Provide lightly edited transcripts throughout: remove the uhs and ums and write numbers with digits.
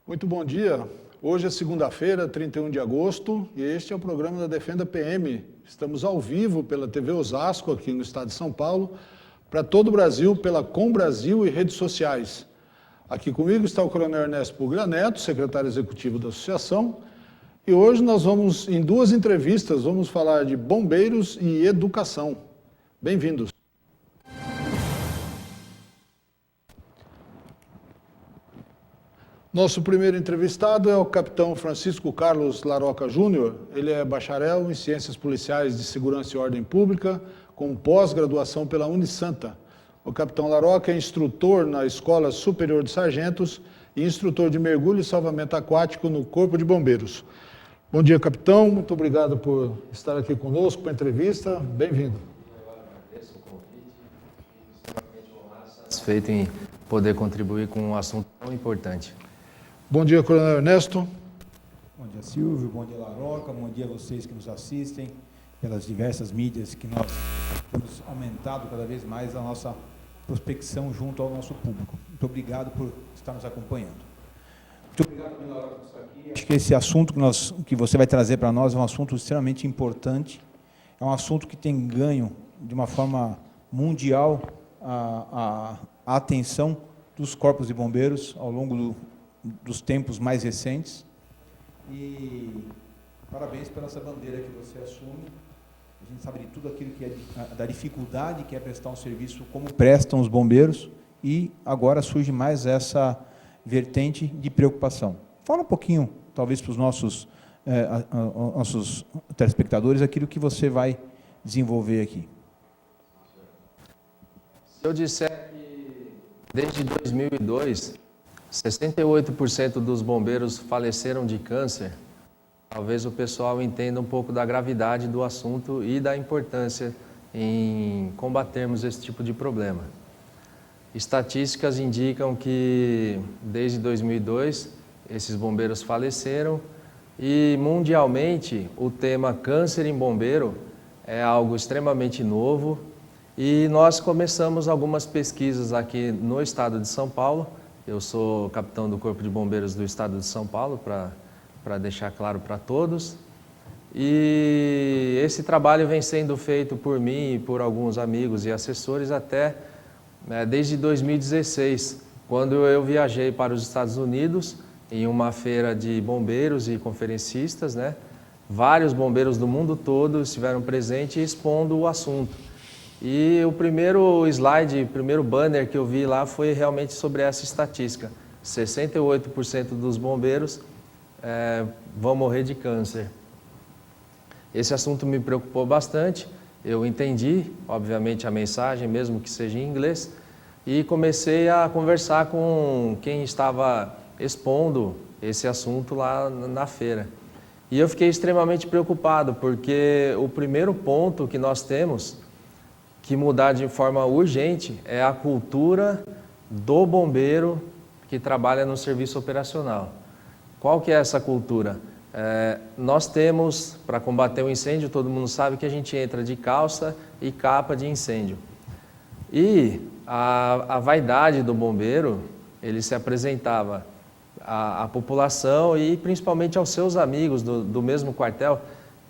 Muito bom dia. Hoje é segunda-feira, 31 de agosto, e este é o programa da Defenda PM. Estamos ao vivo pela TV Osasco, aqui no estado de São Paulo, para todo o Brasil, pela Com Brasil e redes sociais. Aqui comigo está o Coronel Ernesto Puglia Neto, secretário executivo da associação, e hoje nós vamos, em duas entrevistas, vamos falar de bombeiros e educação. Bem-vindos. Nosso primeiro entrevistado é o capitão Francisco Carlos Laroca Júnior. Ele é bacharel em Ciências Policiais de Segurança e Ordem Pública, com pós-graduação pela Unisanta. O capitão Laroca é instrutor na Escola Superior de Sargentos e instrutor de mergulho e salvamento aquático no Corpo de Bombeiros. Bom dia, capitão. Muito obrigado por estar aqui conosco para a entrevista. Bem-vindo. Eu agradeço o convite e extremamente honrado, satisfeito em poder contribuir com um assunto tão importante. Bom dia, Coronel Ernesto. Bom dia, Silvio. Bom dia, Laroca. Bom dia a vocês que nos assistem pelas diversas mídias que nós temos aumentado cada vez mais a nossa prospecção junto ao nosso público. Muito obrigado por estar nos acompanhando. Muito obrigado, Laroca, por estar aqui. Acho que esse assunto que você vai trazer para nós é um assunto extremamente importante. É um assunto que tem ganho de uma forma mundial a atenção dos corpos de bombeiros ao longo dos tempos mais recentes, e parabéns pela essa bandeira que você assume. A gente sabe de tudo aquilo que é da dificuldade que é prestar um serviço como prestam os bombeiros, e agora surge mais essa vertente de preocupação. Fala um pouquinho, talvez para os nossos telespectadores, aquilo que você vai desenvolver aqui. Se eu disser que desde 2002 68% dos bombeiros faleceram de câncer, talvez o pessoal entenda um pouco da gravidade do assunto e da importância em combatermos esse tipo de problema. Estatísticas indicam que desde 2002 esses bombeiros faleceram, e mundialmente o tema câncer em bombeiro é algo extremamente novo, e nós começamos algumas pesquisas aqui no estado de São Paulo. Eu sou capitão do Corpo de Bombeiros do Estado de São Paulo, para deixar claro para todos. E esse trabalho vem sendo feito por mim e por alguns amigos e assessores até desde 2016, quando eu viajei para os Estados Unidos em uma feira de bombeiros e conferencistas, né? Vários bombeiros do mundo todo estiveram presentes expondo o assunto. E o primeiro slide, o primeiro banner que eu vi lá foi realmente sobre essa estatística. 68% dos bombeiros vão morrer de câncer. Esse assunto me preocupou bastante. Eu entendi, obviamente, a mensagem, mesmo que seja em inglês, e comecei a conversar com quem estava expondo esse assunto lá na feira. E eu fiquei extremamente preocupado, porque o primeiro ponto que nós temos que mudar de forma urgente é a cultura do bombeiro que trabalha no serviço operacional. Qual que é essa cultura? Nós temos, para combater o incêndio, todo mundo sabe que a gente entra de calça e capa de incêndio. E a vaidade do bombeiro, ele se apresentava à população e principalmente aos seus amigos do mesmo quartel.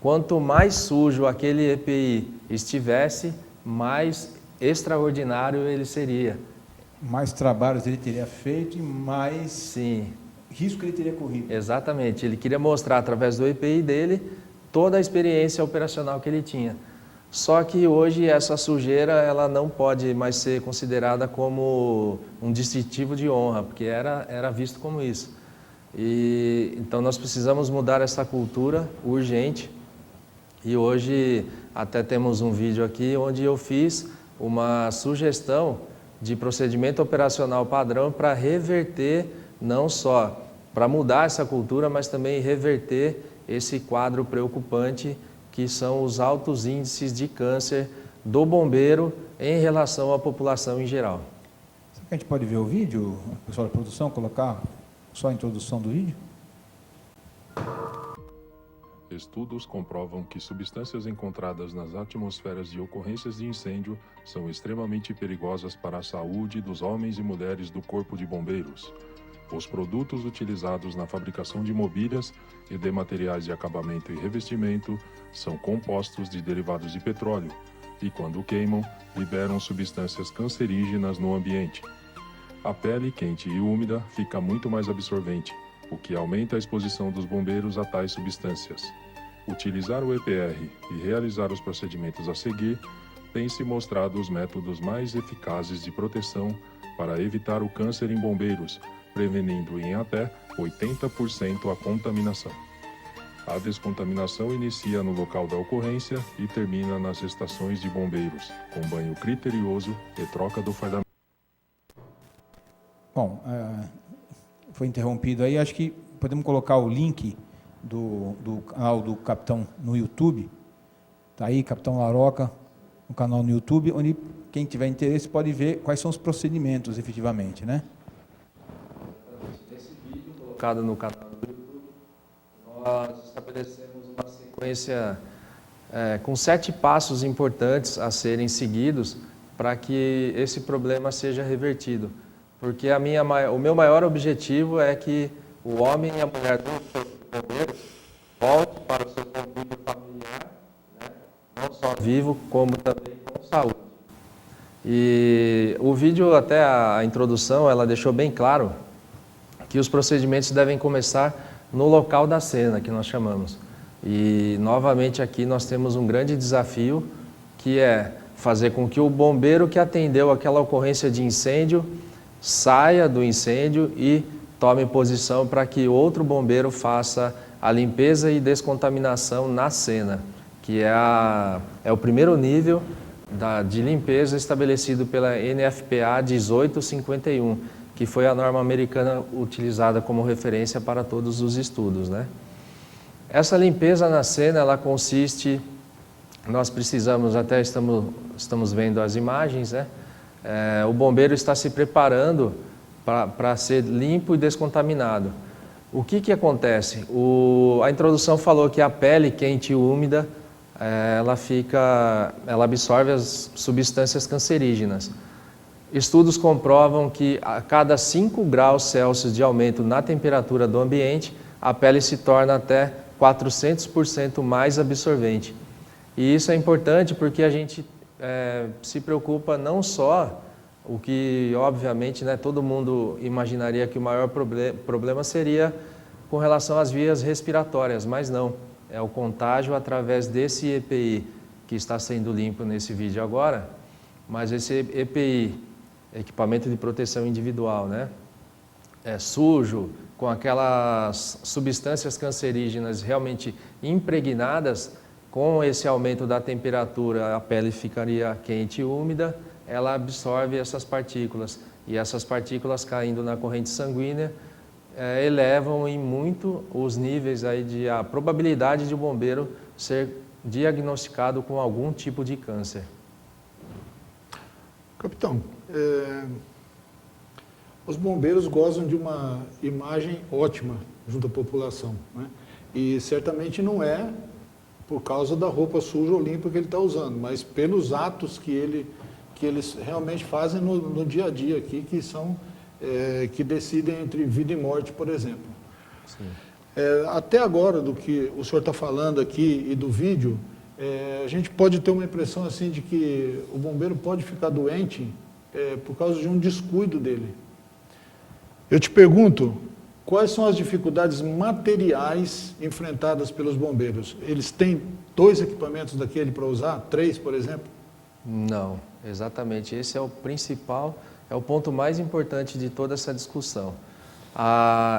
Quanto mais sujo aquele EPI estivesse, mais extraordinário ele seria. Mais trabalhos ele teria feito e mais Sim. risco ele teria corrido. Exatamente. Ele queria mostrar através do EPI dele toda a experiência operacional que ele tinha. Só que hoje essa sujeira ela não pode mais ser considerada como um distintivo de honra, porque era visto como isso. Então nós precisamos mudar essa cultura urgente. E hoje até temos um vídeo aqui onde eu fiz uma sugestão de procedimento operacional padrão para reverter, não só para mudar essa cultura, mas também reverter esse quadro preocupante que são os altos índices de câncer do bombeiro em relação à população em geral. Será que a gente pode ver o vídeo, pessoal da produção, colocar só a introdução do vídeo? Estudos comprovam que substâncias encontradas nas atmosferas de ocorrências de incêndio são extremamente perigosas para a saúde dos homens e mulheres do Corpo de Bombeiros. Os produtos utilizados na fabricação de mobílias e de materiais de acabamento e revestimento são compostos de derivados de petróleo e, quando queimam, liberam substâncias cancerígenas no ambiente. A pele quente e úmida fica muito mais absorvente, o que aumenta a exposição dos bombeiros a tais substâncias. Utilizar o EPR e realizar os procedimentos a seguir têm se mostrado os métodos mais eficazes de proteção para evitar o câncer em bombeiros, prevenindo em até 80% a contaminação. A descontaminação inicia no local da ocorrência e termina nas estações de bombeiros, com banho criterioso e troca do fardamento. Bom, foi interrompido aí, acho que podemos colocar o link do canal do Capitão no YouTube. Está aí, Capitão Laroca, no canal no YouTube, onde quem tiver interesse pode ver quais são os procedimentos efetivamente, né? Nesse vídeo colocado no canal do YouTube, nós estabelecemos uma sequência com 7 passos importantes a serem seguidos para que esse problema seja revertido. Porque o meu maior objetivo é que o homem e a mulher do bombeiro volte para o seu convívio familiar, né? Não só vivo, como também com saúde. E o vídeo, até a introdução, ela deixou bem claro que os procedimentos devem começar no local da cena, que nós chamamos. E, novamente, aqui nós temos um grande desafio, que é fazer com que o bombeiro que atendeu aquela ocorrência de incêndio saia do incêndio e tome posição para que outro bombeiro faça a limpeza e descontaminação na cena, que é o primeiro nível de limpeza estabelecido pela NFPA 1851, que foi a norma americana utilizada como referência para todos os estudos, né? Essa limpeza na cena, ela consiste, nós precisamos, até estamos vendo as imagens, né? O bombeiro está se preparando para ser limpo e descontaminado. O que acontece? A introdução falou que a pele quente e úmida, ela absorve as substâncias cancerígenas. Estudos comprovam que a cada 5 graus Celsius de aumento na temperatura do ambiente, a pele se torna até 400% mais absorvente. E isso é importante porque a gente se preocupa não só o que, obviamente, né, todo mundo imaginaria que o maior problema seria com relação às vias respiratórias, mas não. É o contágio através desse EPI que está sendo limpo nesse vídeo agora, mas esse EPI, equipamento de proteção individual, né, é sujo, com aquelas substâncias cancerígenas realmente impregnadas, com esse aumento da temperatura, a pele ficaria quente e úmida, ela absorve essas partículas. E essas partículas caindo na corrente sanguínea elevam em muito os níveis aí a probabilidade de o bombeiro ser diagnosticado com algum tipo de câncer. Capitão, os bombeiros gozam de uma imagem ótima junto à população, né? E certamente não é por causa da roupa suja ou limpa que ele está usando, mas pelos atos que eles realmente fazem no dia a dia aqui, que decidem entre vida e morte, por exemplo. Sim. Até agora, do que o senhor está falando aqui e do vídeo, a gente pode ter uma impressão assim de que o bombeiro pode ficar doente por causa de um descuido dele. Eu te pergunto, quais são as dificuldades materiais enfrentadas pelos bombeiros? Eles têm 2 equipamentos daquele para usar? 3, por exemplo? Não, exatamente. Esse é o principal, é o ponto mais importante de toda essa discussão.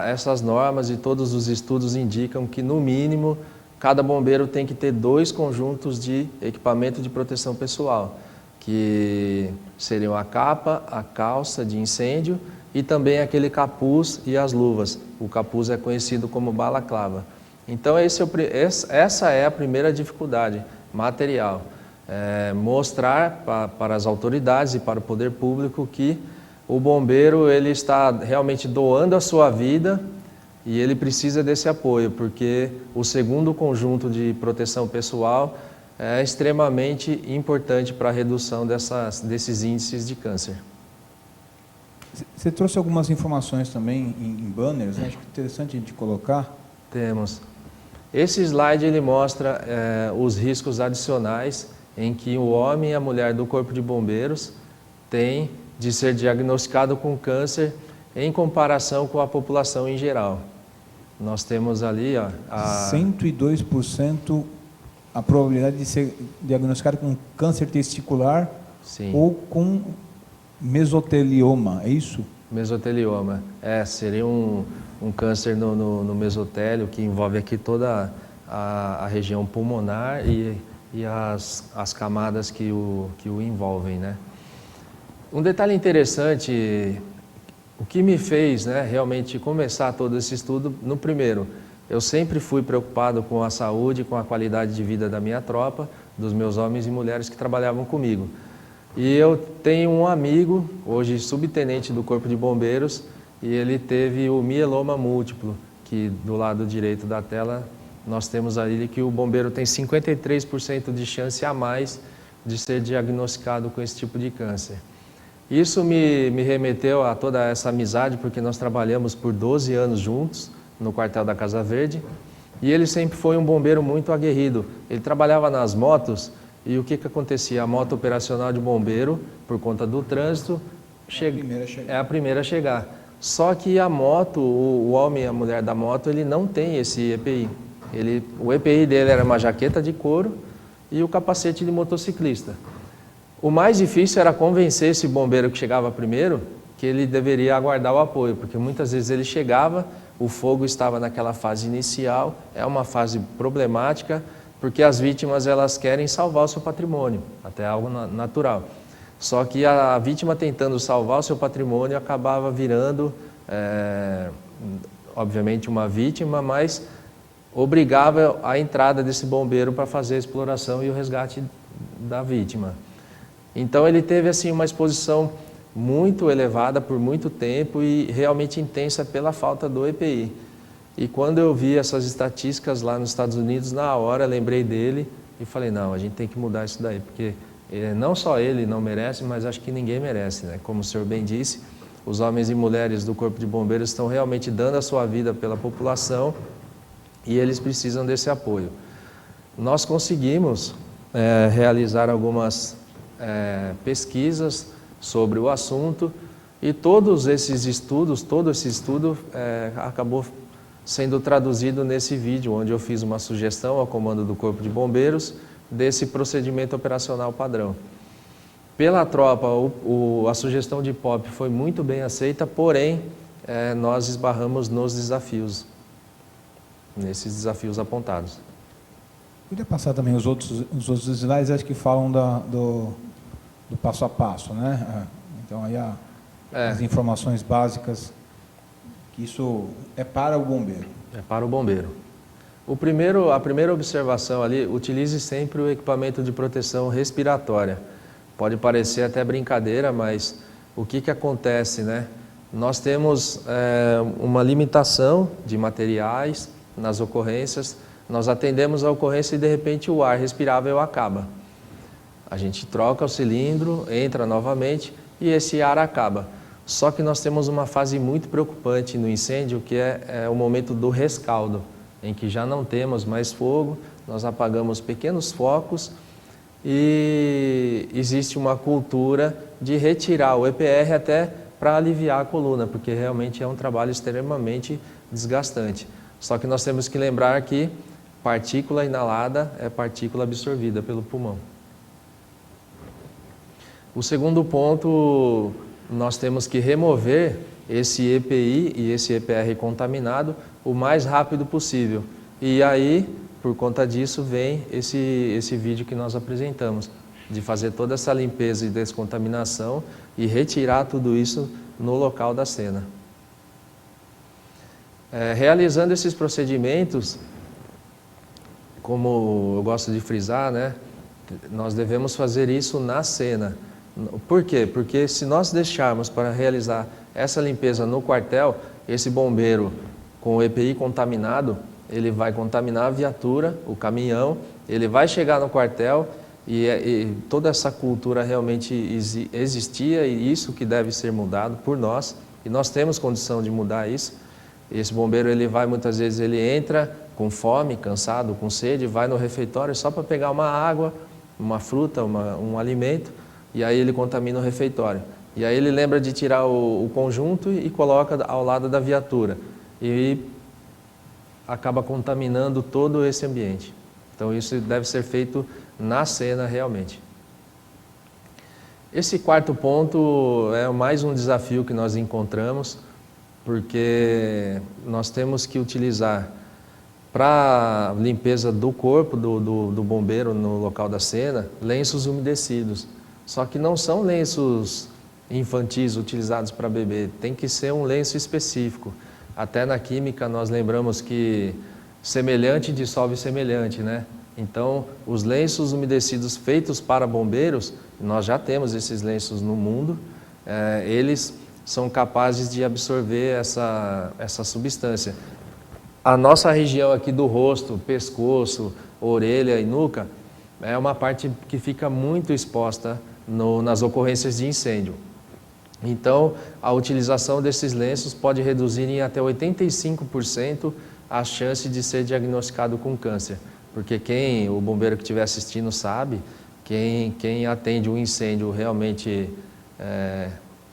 Essas normas e todos os estudos indicam que, no mínimo, cada bombeiro tem que ter 2 conjuntos de equipamento de proteção pessoal, que seriam a capa, a calça de incêndio e também aquele capuz e as luvas. O capuz é conhecido como balaclava. Então, essa é a primeira dificuldade material. Mostrar para as autoridades e para o poder público que o bombeiro ele está realmente doando a sua vida e ele precisa desse apoio, porque o segundo conjunto de proteção pessoal é extremamente importante para a redução desses índices de câncer. Você trouxe algumas informações também em banners, né? Acho que é interessante a gente colocar. Temos. Esse slide ele mostra os riscos adicionais em que o homem e a mulher do Corpo de Bombeiros têm de ser diagnosticado com câncer em comparação com a população em geral. Nós temos ali ó, 102% a probabilidade de ser diagnosticado com câncer testicular. Sim. Ou com mesotelioma, é isso? Mesotelioma. Seria um câncer no mesotélio que envolve aqui toda a região pulmonar e as camadas que o envolvem, né? Um detalhe interessante, o que me fez, né, realmente começar todo esse estudo, no primeiro, eu sempre fui preocupado com a saúde, com a qualidade de vida da minha tropa, dos meus homens e mulheres que trabalhavam comigo. E eu tenho um amigo, hoje subtenente do Corpo de Bombeiros, e ele teve o mieloma múltiplo, que do lado direito da tela nós temos ali que o bombeiro tem 53% de chance a mais de ser diagnosticado com esse tipo de câncer. Isso me remeteu a toda essa amizade, porque nós trabalhamos por 12 anos juntos no quartel da Casa Verde, e ele sempre foi um bombeiro muito aguerrido. Ele trabalhava nas motos, e o que acontecia? A moto operacional de bombeiro, por conta do trânsito, é a primeira a chegar. Só que a moto, o homem e a mulher da moto, ele não tem esse EPI. O EPI dele era uma jaqueta de couro e o capacete de motociclista. O mais difícil era convencer esse bombeiro que chegava primeiro que ele deveria aguardar o apoio, porque muitas vezes ele chegava, o fogo estava naquela fase inicial, é uma fase problemática, porque as vítimas elas querem salvar o seu patrimônio, até algo natural. Só que a vítima tentando salvar o seu patrimônio acabava virando, obviamente, uma vítima, mas obrigava a entrada desse bombeiro para fazer a exploração e o resgate da vítima. Então ele teve assim uma exposição muito elevada por muito tempo e realmente intensa pela falta do EPI. E quando eu vi essas estatísticas lá nos Estados Unidos, na hora lembrei dele e falei, não, a gente tem que mudar isso daí, porque não só ele não merece, mas acho que ninguém merece, né? Como o senhor bem disse, os homens e mulheres do Corpo de Bombeiros estão realmente dando a sua vida pela população e eles precisam desse apoio. Nós conseguimos realizar algumas pesquisas sobre o assunto e todo esse estudo acabou sendo traduzido nesse vídeo, onde eu fiz uma sugestão ao comando do Corpo de Bombeiros desse procedimento operacional padrão. Pela tropa, a sugestão de POP foi muito bem aceita, porém, nós esbarramos nesses desafios apontados. Podia passar também os outros slides, acho que falam do passo a passo, né? Então, aí as informações básicas, que isso é para o bombeiro. É para o bombeiro. A primeira observação ali, utilize sempre o equipamento de proteção respiratória. Pode parecer até brincadeira, mas o que acontece, né? Nós temos uma limitação de materiais nas ocorrências, nós atendemos a ocorrência e de repente o ar respirável acaba. A gente troca o cilindro, entra novamente e esse ar acaba. Só que nós temos uma fase muito preocupante no incêndio, que é o momento do rescaldo, em que já não temos mais fogo, nós apagamos pequenos focos e existe uma cultura de retirar o EPR até para aliviar a coluna, porque realmente é um trabalho extremamente desgastante. Só que nós temos que lembrar que partícula inalada é partícula absorvida pelo pulmão. O segundo ponto, nós temos que remover esse EPI e esse EPR contaminado o mais rápido possível. E aí, por conta disso, vem esse vídeo que nós apresentamos, de fazer toda essa limpeza e descontaminação e retirar tudo isso no local da cena. Realizando esses procedimentos, como eu gosto de frisar, né, nós devemos fazer isso na cena. Por quê? Porque se nós deixarmos para realizar essa limpeza no quartel, esse bombeiro com o EPI contaminado, ele vai contaminar a viatura, o caminhão, ele vai chegar no quartel e toda essa cultura realmente existia e isso que deve ser mudado por nós, E nós temos condição de mudar isso. Esse bombeiro, ele vai, muitas vezes, ele entra com fome, cansado, com sede, vai no refeitório só para pegar uma água, uma fruta, um alimento, e aí ele contamina o refeitório. E aí ele lembra de tirar o conjunto e coloca ao lado da viatura. E acaba contaminando todo esse ambiente. Então isso deve ser feito na cena realmente. Esse quarto ponto é mais um desafio que nós encontramos, porque nós temos que utilizar para limpeza do corpo do bombeiro no local da cena, lenços umedecidos. Só que não são lenços infantis utilizados para bebê, tem que ser um lenço específico. Até na química nós lembramos que semelhante dissolve semelhante, né? Então, os lenços umedecidos feitos para bombeiros, nós já temos esses lenços no mundo, eles são capazes de absorver essa substância. A nossa região aqui do rosto, pescoço, orelha e nuca, é uma parte que fica muito exposta nas ocorrências de incêndio. Então, a utilização desses lenços pode reduzir em até 85% a chance de ser diagnosticado com câncer. Porque o bombeiro que estiver assistindo sabe, quem atende um incêndio realmente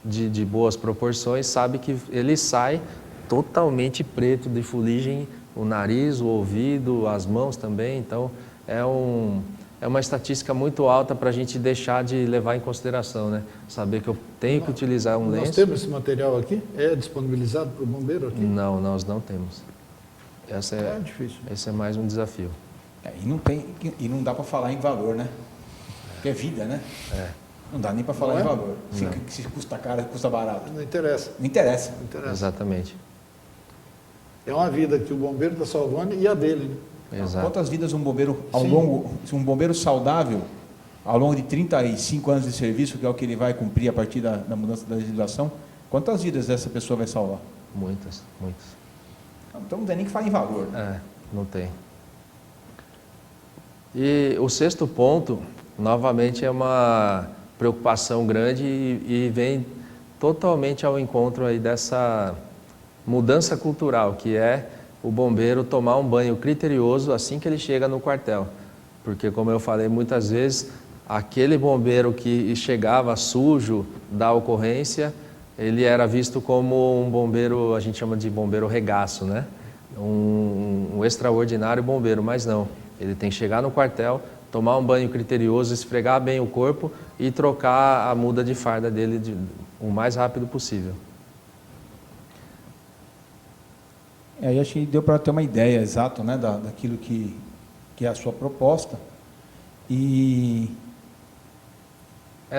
de boas proporções, sabe que ele sai totalmente preto de fuligem, o nariz, o ouvido, as mãos também. Então, é uma estatística muito alta para a gente deixar de levar em consideração, né? Saber que eu tenho que utilizar um lenço. Nós temos esse material aqui? É disponibilizado para o bombeiro aqui? Não, nós não temos. É difícil. Esse é mais um desafio. E não dá para falar em valor, né? Porque é vida, né? Não dá nem para falar em valor. Se custa caro, custa barato. Não interessa. Não interessa. Não interessa. Exatamente. É uma vida que o bombeiro está salvando e a dele, né? Exato. Quantas vidas um bombeiro um bombeiro saudável, ao longo de 35 anos de serviço, que é o que ele vai cumprir a partir da mudança da legislação, quantas vidas essa pessoa vai salvar? Muitas. Então não tem nem que falar em valor. Não tem. E o sexto ponto, novamente, é uma preocupação grande e vem totalmente ao encontro aí dessa mudança cultural, que é o bombeiro tomar um banho criterioso assim que ele chega no quartel. Porque, como eu falei muitas vezes, aquele bombeiro que chegava sujo da ocorrência, ele era visto como um bombeiro, a gente chama de bombeiro regaço, né? Um extraordinário bombeiro, mas não. Ele tem que chegar no quartel, tomar um banho criterioso, esfregar bem o corpo e trocar a muda de farda dele o mais rápido possível. Aí acho que deu para ter uma ideia exata, né, daquilo que é a sua proposta. E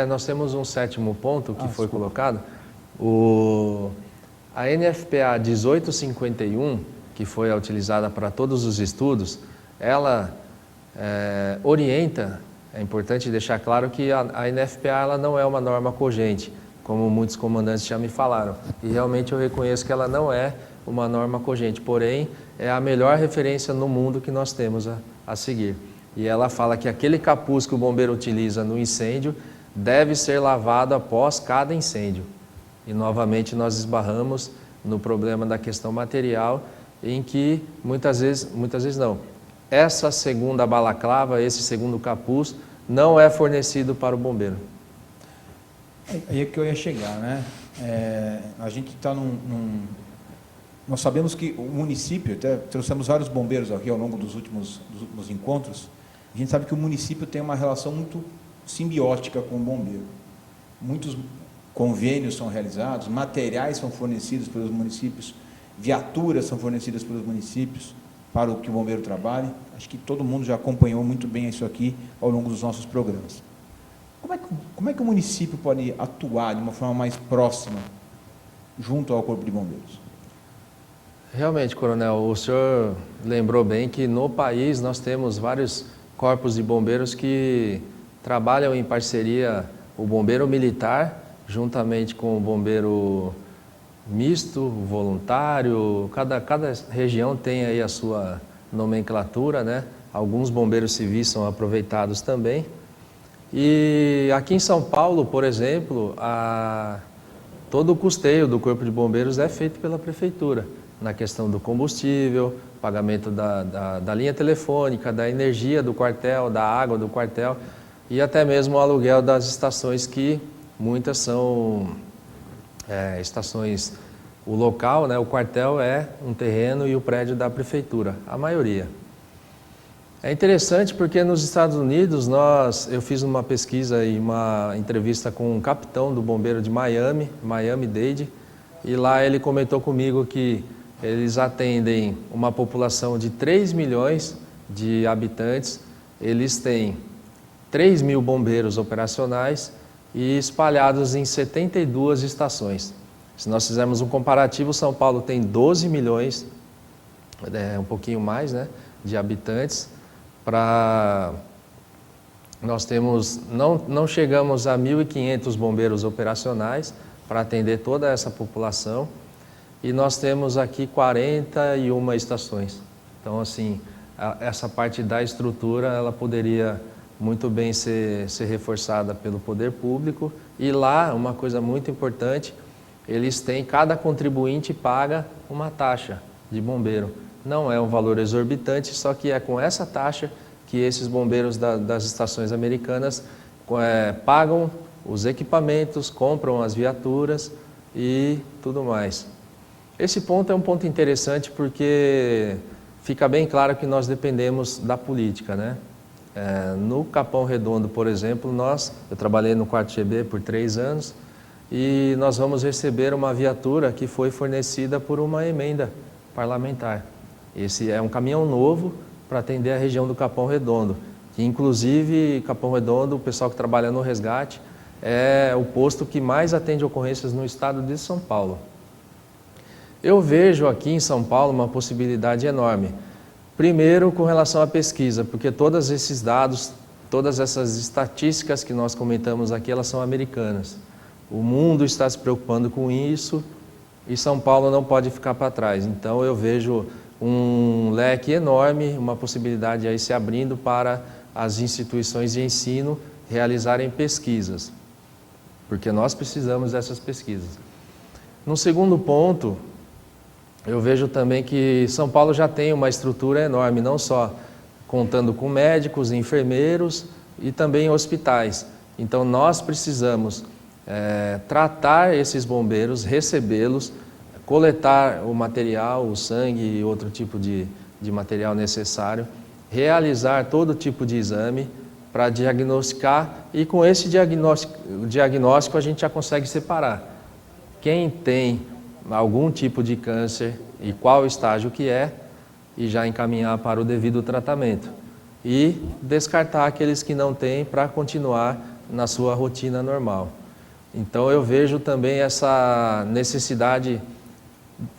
nós temos um sétimo ponto que foi colocado. A NFPA 1851, que foi a utilizada para todos os estudos, ela orienta, é importante deixar claro que a NFPA ela não é uma norma cogente, como muitos comandantes já me falaram. E realmente eu reconheço que ela não é uma norma cogente, porém é a melhor referência no mundo que nós temos a seguir. E ela fala que aquele capuz que o bombeiro utiliza no incêndio deve ser lavado após cada incêndio. E novamente nós esbarramos no problema da questão material, em que muitas vezes não. Essa segunda balaclava, esse segundo capuz, não é fornecido para o bombeiro. Aí é que eu ia chegar, né? A gente está nós sabemos que o município, até trouxemos vários bombeiros aqui ao longo dos últimos encontros, a gente sabe que o município tem uma relação muito simbiótica com o bombeiro. Muitos convênios são realizados, materiais são fornecidos pelos municípios, viaturas são fornecidas pelos municípios para o que o bombeiro trabalhe. Acho que todo mundo já acompanhou muito bem isso aqui ao longo dos nossos programas. Como é que o município pode atuar de uma forma mais próxima junto ao Corpo de Bombeiros? Realmente, coronel, o senhor lembrou bem que no país nós temos vários corpos de bombeiros que trabalham em parceria, o bombeiro militar, juntamente com o bombeiro misto, voluntário, cada região tem aí a sua nomenclatura, né? Alguns bombeiros civis são aproveitados também. E aqui em São Paulo, por exemplo, todo o custeio do Corpo de Bombeiros é feito pela Prefeitura, na questão do combustível, pagamento da linha telefônica, da energia do quartel, da água do quartel e até mesmo o aluguel das estações, que muitas são estações, o local, né, o quartel é um terreno e o prédio da Prefeitura, a maioria. É interessante porque nos Estados Unidos eu fiz uma pesquisa e uma entrevista com um capitão do bombeiro de Miami, Miami-Dade, e lá ele comentou comigo que eles atendem uma população de 3 milhões de habitantes, eles têm 3 mil bombeiros operacionais e espalhados em 72 estações. Se nós fizermos um comparativo, São Paulo tem 12 milhões, um pouquinho mais, né, de habitantes. Nós temos, não chegamos a 1.500 bombeiros operacionais para atender toda essa população, e nós temos aqui 41 estações. Então, assim, essa parte da estrutura, ela poderia muito bem ser reforçada pelo poder público. E lá, uma coisa muito importante, cada contribuinte paga uma taxa de bombeiro. Não é um valor exorbitante, só que é com essa taxa que esses bombeiros das estações americanas pagam os equipamentos, compram as viaturas e tudo mais. Esse ponto é um ponto interessante porque fica bem claro que nós dependemos da política, né? No Capão Redondo, por exemplo, eu trabalhei no 4º GB por 3 anos e nós vamos receber uma viatura que foi fornecida por uma emenda parlamentar. Esse é um caminhão novo para atender a região do Capão Redondo, que inclusive Capão Redondo, o pessoal que trabalha no resgate, é o posto que mais atende ocorrências no estado de São Paulo. Eu vejo aqui em São Paulo uma possibilidade enorme. Primeiro, com relação à pesquisa, porque todos esses dados, todas essas estatísticas que nós comentamos aqui, elas são americanas. O mundo está se preocupando com isso e São Paulo não pode ficar para trás. Então eu vejo um leque enorme, uma possibilidade aí se abrindo para as instituições de ensino realizarem pesquisas, porque nós precisamos dessas pesquisas. No segundo ponto, eu vejo também que São Paulo já tem uma estrutura enorme, não só contando com médicos, enfermeiros e também hospitais. Então nós precisamos tratar esses bombeiros, recebê-los, coletar o material, o sangue e outro tipo de material necessário, realizar todo tipo de exame para diagnosticar, e com esse diagnóstico a gente já consegue separar quem tem algum tipo de câncer e qual estágio que é, e já encaminhar para o devido tratamento. E descartar aqueles que não têm para continuar na sua rotina normal. Então eu vejo também essa necessidade,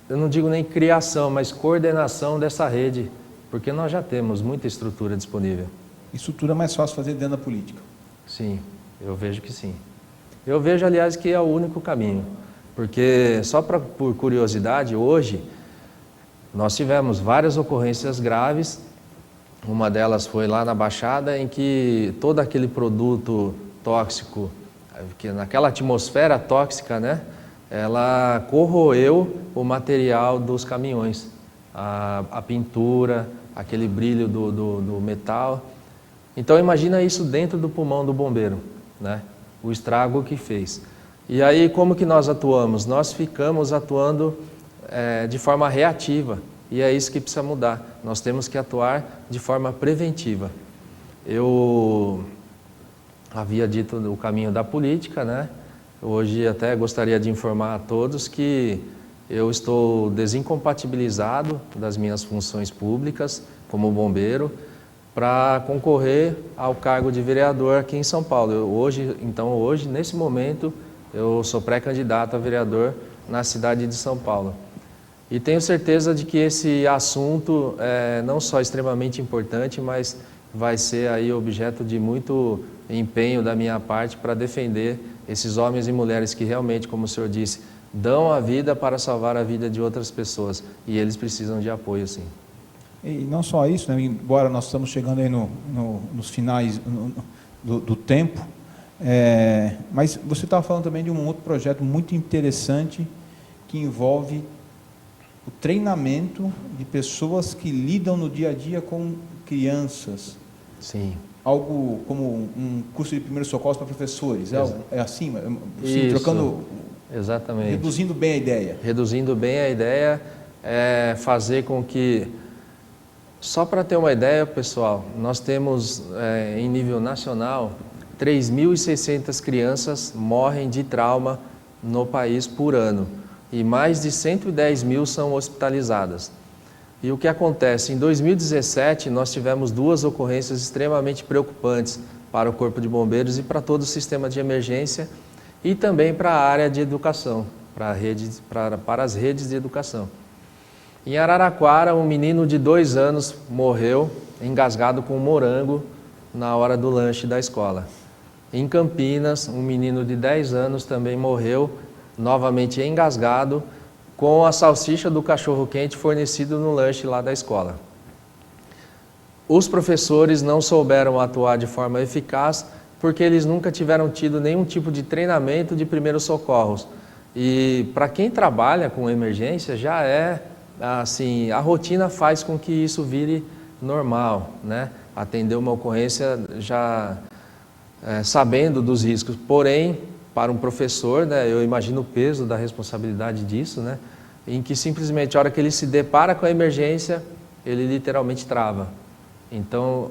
eu não digo nem criação, mas coordenação dessa rede, porque nós já temos muita estrutura disponível. Estrutura é mais fácil fazer dentro da política. Sim, eu vejo que sim. Eu vejo, aliás, que é o único caminho, porque só por curiosidade, hoje nós tivemos várias ocorrências graves. Uma delas foi lá na Baixada, em que todo aquele produto tóxico, que naquela atmosfera tóxica, né, ela corroeu o material dos caminhões, a pintura, aquele brilho do metal. Então imagina isso dentro do pulmão do bombeiro, né, o estrago que fez. E aí como que nós atuamos? Nós ficamos atuando de forma reativa, e é isso que precisa mudar. Nós temos que atuar de forma preventiva. Eu havia dito o caminho da política, né? Hoje até gostaria de informar a todos que eu estou desincompatibilizado das minhas funções públicas como bombeiro para concorrer ao cargo de vereador aqui em São Paulo. Hoje, nesse momento, eu sou pré-candidato a vereador na cidade de São Paulo. E tenho certeza de que esse assunto é não só extremamente importante, mas vai ser aí objeto de muito empenho da minha parte para defender esses homens e mulheres que realmente, como o senhor disse, dão a vida para salvar a vida de outras pessoas, e eles precisam de apoio, sim. E não só isso, né? Embora nós estamos chegando aí nos finais do tempo, Mas você estava falando também de um outro projeto muito interessante que envolve o treinamento de pessoas que lidam no dia a dia com crianças. Sim. Algo como um curso de primeiros socorros para professores. É assim? Isso. Trocando... Exatamente. Reduzindo bem a ideia. Reduzindo bem a ideia é fazer com que... Só para ter uma ideia, pessoal, nós temos em nível nacional 3.600 crianças morrem de trauma no país por ano e mais de 110 mil são hospitalizadas. E o que acontece? Em 2017 nós tivemos 2 ocorrências extremamente preocupantes para o Corpo de Bombeiros e para todo o sistema de emergência e também para a área de educação, para as redes de educação. Em Araraquara, um menino de 2 anos morreu engasgado com um morango na hora do lanche da escola. Em Campinas, um menino de 10 anos também morreu, novamente engasgado, com a salsicha do cachorro-quente fornecido no lanche lá da escola. Os professores não souberam atuar de forma eficaz porque eles nunca tiveram tido nenhum tipo de treinamento de primeiros socorros. E para quem trabalha com emergência, já assim, a rotina faz com que isso vire normal, né? Atender uma ocorrência já sabendo dos riscos. Porém, para um professor, né, eu imagino o peso da responsabilidade disso, né? Em que simplesmente a hora que ele se depara com a emergência, ele literalmente trava. Então,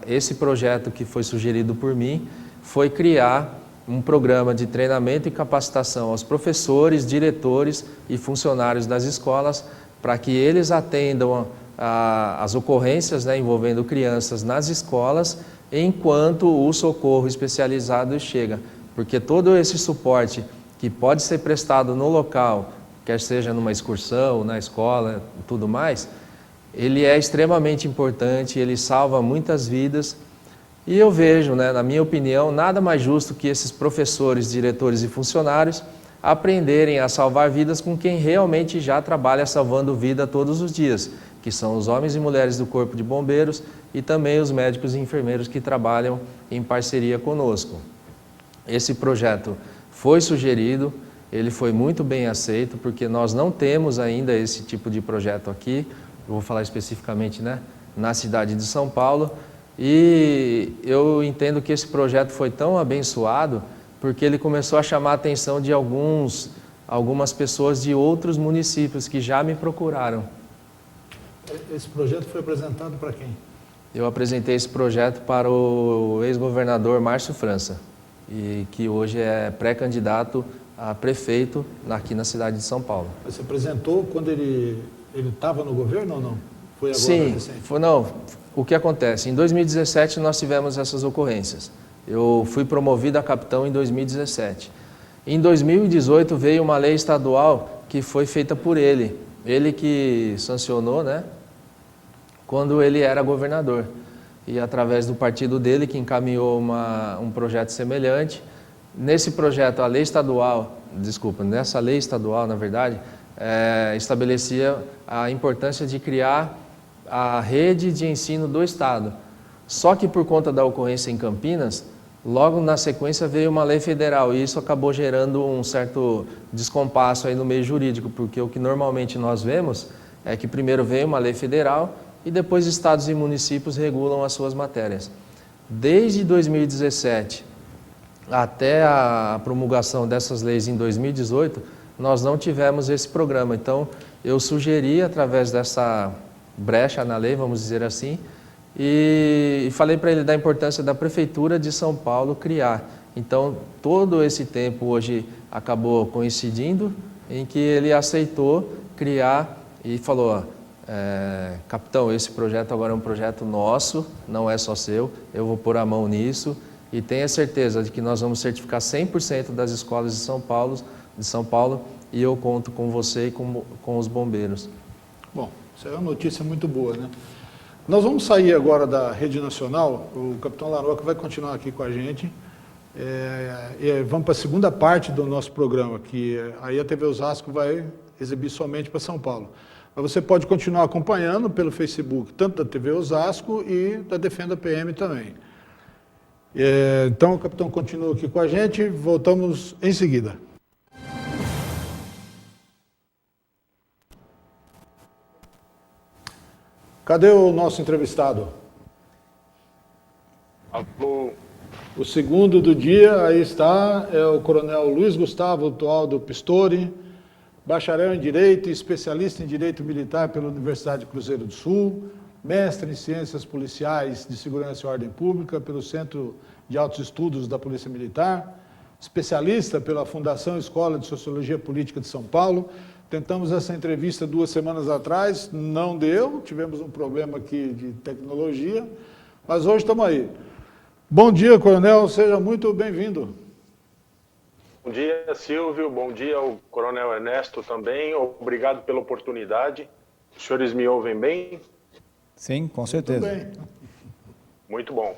esse projeto que foi sugerido por mim foi criar um programa de treinamento e capacitação aos professores, diretores e funcionários das escolas para que eles atendam as ocorrências, né, envolvendo crianças nas escolas enquanto o socorro especializado chega. Porque todo esse suporte que pode ser prestado no local, quer seja numa excursão, na escola e tudo mais, ele é extremamente importante, ele salva muitas vidas. E eu vejo, né, na minha opinião, nada mais justo que esses professores, diretores e funcionários aprenderem a salvar vidas com quem realmente já trabalha salvando vida todos os dias, que são os homens e mulheres do Corpo de Bombeiros e também os médicos e enfermeiros que trabalham em parceria conosco. Esse projeto foi sugerido, ele foi muito bem aceito, porque nós não temos ainda esse tipo de projeto aqui, eu vou falar especificamente, né, na cidade de São Paulo, e eu entendo que esse projeto foi tão abençoado porque ele começou a chamar a atenção de algumas pessoas de outros municípios que já me procuraram. Esse projeto foi apresentado para quem? Eu apresentei esse projeto para o ex-governador Márcio França, e que hoje é pré-candidato a prefeito aqui na cidade de São Paulo. Você apresentou quando ele estava no governo ou não? Foi agora? Sim, não. O que acontece? Em 2017 nós tivemos essas ocorrências. Eu fui promovido a capitão em 2017. Em 2018 veio uma lei estadual que foi feita por ele. Ele que sancionou, né? Quando ele era governador. E através do partido dele que encaminhou um projeto semelhante. Nesse projeto, nessa lei estadual, na verdade, estabelecia a importância de criar a rede de ensino do Estado. Só que por conta da ocorrência em Campinas, logo na sequência veio uma lei federal e isso acabou gerando um certo descompasso aí no meio jurídico, porque o que normalmente nós vemos é que primeiro veio uma lei federal e depois estados e municípios regulam as suas matérias. Desde 2017 até a promulgação dessas leis em 2018, nós não tivemos esse programa. Então, eu sugeri, através dessa brecha na lei, vamos dizer assim, e falei para ele da importância da Prefeitura de São Paulo criar. Então, todo esse tempo hoje acabou coincidindo em que ele aceitou criar e falou, capitão, esse projeto agora é um projeto nosso, não é só seu, eu vou pôr a mão nisso e tenha certeza de que nós vamos certificar 100% das escolas de São Paulo e eu conto com você e com os bombeiros. Bom, isso é uma notícia muito boa, né? Nós vamos sair agora da rede nacional, o capitão Laroca vai continuar aqui com a gente, vamos para a segunda parte do nosso programa, que aí a TV Osasco vai exibir somente para São Paulo. Mas você pode continuar acompanhando pelo Facebook, tanto da TV Osasco e da Defenda PM também. Então, o capitão continua aqui com a gente, voltamos em seguida. Cadê o nosso entrevistado? Alô. O segundo do dia, aí está, é o coronel Luiz Gustavo Tualdo Pistori, bacharel em Direito e especialista em Direito Militar pela Universidade de Cruzeiro do Sul, mestre em Ciências Policiais de Segurança e Ordem Pública pelo Centro de Altos Estudos da Polícia Militar, especialista pela Fundação Escola de Sociologia Política de São Paulo. Tentamos essa entrevista 2 semanas atrás, não deu, tivemos um problema aqui de tecnologia, mas hoje estamos aí. Bom dia, coronel, seja muito bem-vindo. Bom dia, Silvio, bom dia ao coronel Ernesto também, obrigado pela oportunidade. Os senhores me ouvem bem? Sim, com certeza. Muito bem. Muito bom.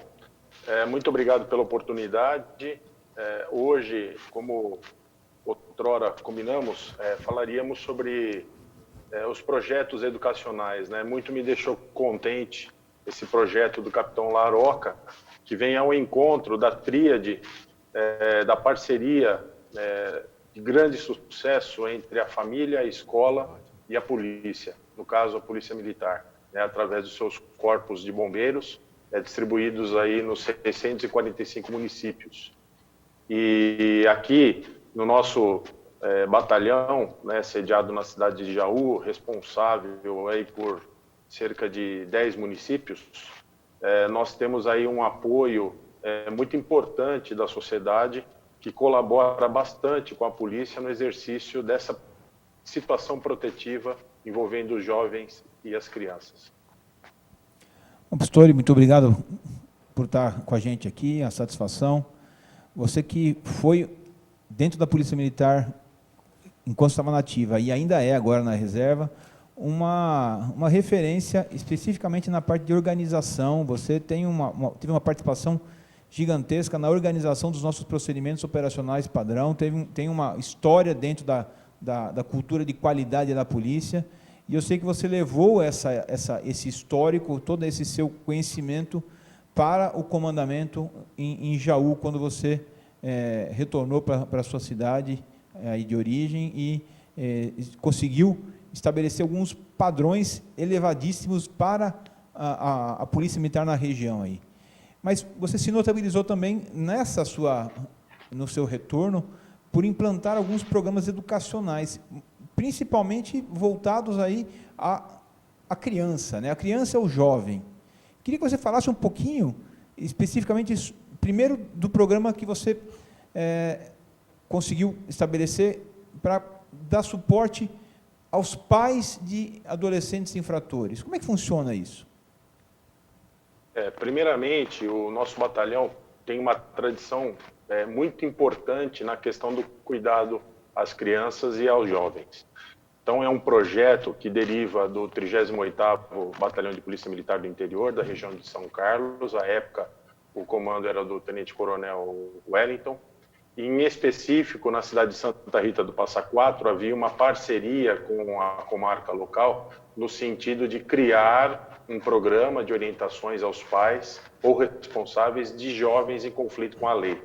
Muito obrigado pela oportunidade. Hoje, como outrora combinamos, falaríamos sobre os projetos educacionais, né? Muito me deixou contente esse projeto do capitão Laroca, que vem ao encontro da tríade, da parceria de grande sucesso entre a família, a escola e a polícia, no caso a Polícia Militar, né, através dos seus corpos de bombeiros, distribuídos aí nos 645 municípios. E aqui, no nosso batalhão, né, sediado na cidade de Jaú, responsável aí por cerca de 10 municípios, nós temos aí um apoio muito importante da sociedade que colabora bastante com a polícia no exercício dessa situação protetiva envolvendo os jovens e as crianças. Bom, Pistori, muito obrigado por estar com a gente aqui, a satisfação. Você que foi dentro da Polícia Militar enquanto estava na ativa e ainda é agora na reserva, uma referência especificamente na parte de organização. Você teve uma participação gigantesca na organização dos nossos procedimentos operacionais padrão, tem uma história dentro da cultura de qualidade da polícia, e eu sei que você levou esse histórico, todo esse seu conhecimento para o comandamento em Jaú, quando você retornou para a sua cidade aí de origem e conseguiu estabelecer alguns padrões elevadíssimos para a Polícia Militar na região aí. Mas você se notabilizou também no seu retorno por implantar alguns programas educacionais, principalmente voltados aí à criança, né? A criança é o jovem. Queria que você falasse um pouquinho, especificamente, primeiro do programa que você conseguiu estabelecer para dar suporte aos pais de adolescentes infratores. Como é que funciona isso? Primeiramente, o nosso batalhão tem uma tradição muito importante na questão do cuidado às crianças e aos jovens. Então, é um projeto que deriva do 38º Batalhão de Polícia Militar do Interior, da região de São Carlos. À época, o comando era do Tenente-Coronel Wellington. E, em específico, na cidade de Santa Rita do Passa Quatro, havia uma parceria com a comarca local, no sentido de criar um programa de orientações aos pais ou responsáveis de jovens em conflito com a lei.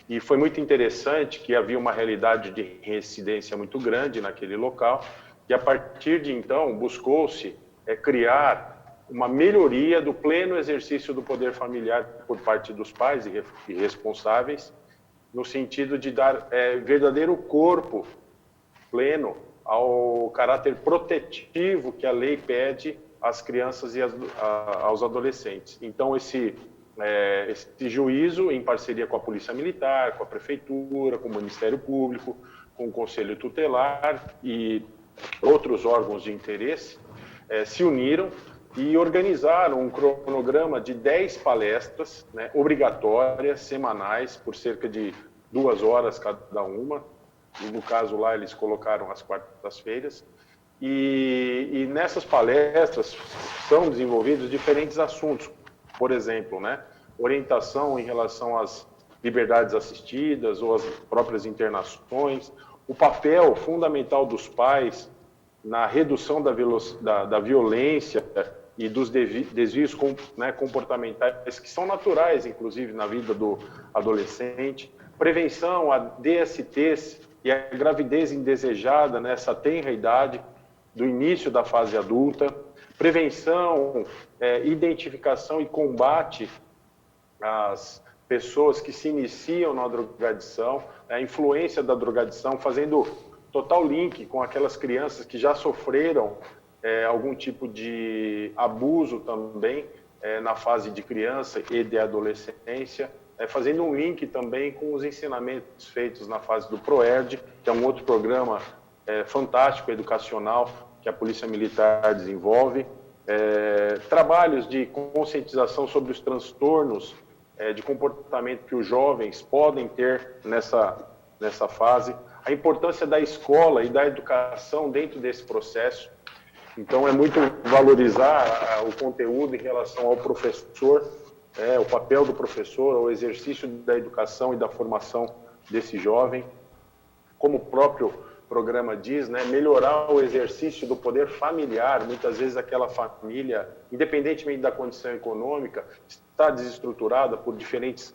E foi muito interessante que havia uma realidade de reincidência muito grande naquele local, e a partir de então buscou-se criar uma melhoria do pleno exercício do poder familiar por parte dos pais e responsáveis, no sentido de dar verdadeiro corpo pleno ao caráter protetivo que a lei pede às crianças e aos adolescentes. Então, esse juízo, em parceria com a Polícia Militar, com a Prefeitura, com o Ministério Público, com o Conselho Tutelar e outros órgãos de interesse, se uniram e organizaram um cronograma de 10 palestras, né, obrigatórias, semanais, por cerca de 2 horas cada uma. E no caso lá eles colocaram as quartas-feiras. E nessas palestras são desenvolvidos diferentes assuntos. Por exemplo, né, orientação em relação às liberdades assistidas ou às próprias internações, o papel fundamental dos pais na redução da violência e dos desvios comportamentais que são naturais, inclusive, na vida do adolescente. Prevenção a DSTs e a gravidez indesejada nessa tenra idade do início da fase adulta. Prevenção, identificação e combate às pessoas que se iniciam na drogadição, a influência da drogadição, fazendo total link com aquelas crianças que já sofreram algum tipo de abuso também na fase de criança e de adolescência, fazendo um link também com os ensinamentos feitos na fase do PROERD, que é um outro programa fantástico, educacional, que a Polícia Militar desenvolve, trabalhos de conscientização sobre os transtornos de comportamento que os jovens podem ter nessa fase, a importância da escola e da educação dentro desse processo. Então, é muito valorizar o conteúdo em relação ao professor, o papel do professor, o exercício da educação e da formação desse jovem. Como o próprio programa diz, melhorar o exercício do poder familiar. Muitas vezes aquela família, independentemente da condição econômica, está desestruturada por diferentes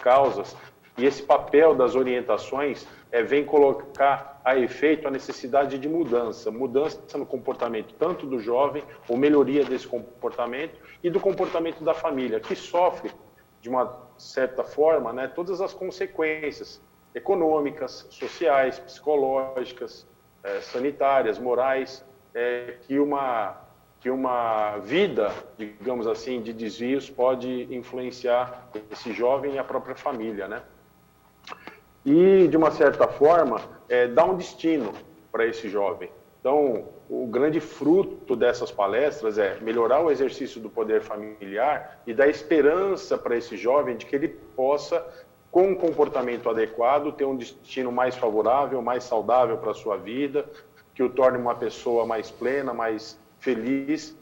causas, e esse papel das orientações vem colocar a efeito a necessidade de mudança no comportamento tanto do jovem, ou melhoria desse comportamento, e do comportamento da família, que sofre, de uma certa forma, todas as consequências econômicas, sociais, psicológicas, sanitárias, morais, que uma vida, digamos assim, de desvios pode influenciar esse jovem e a própria família, E, de uma certa forma, dar um destino para esse jovem. Então, o grande fruto dessas palestras é melhorar o exercício do poder familiar e dar esperança para esse jovem de que ele possa, com um comportamento adequado, ter um destino mais favorável, mais saudável para a sua vida, que o torne uma pessoa mais plena, mais feliz,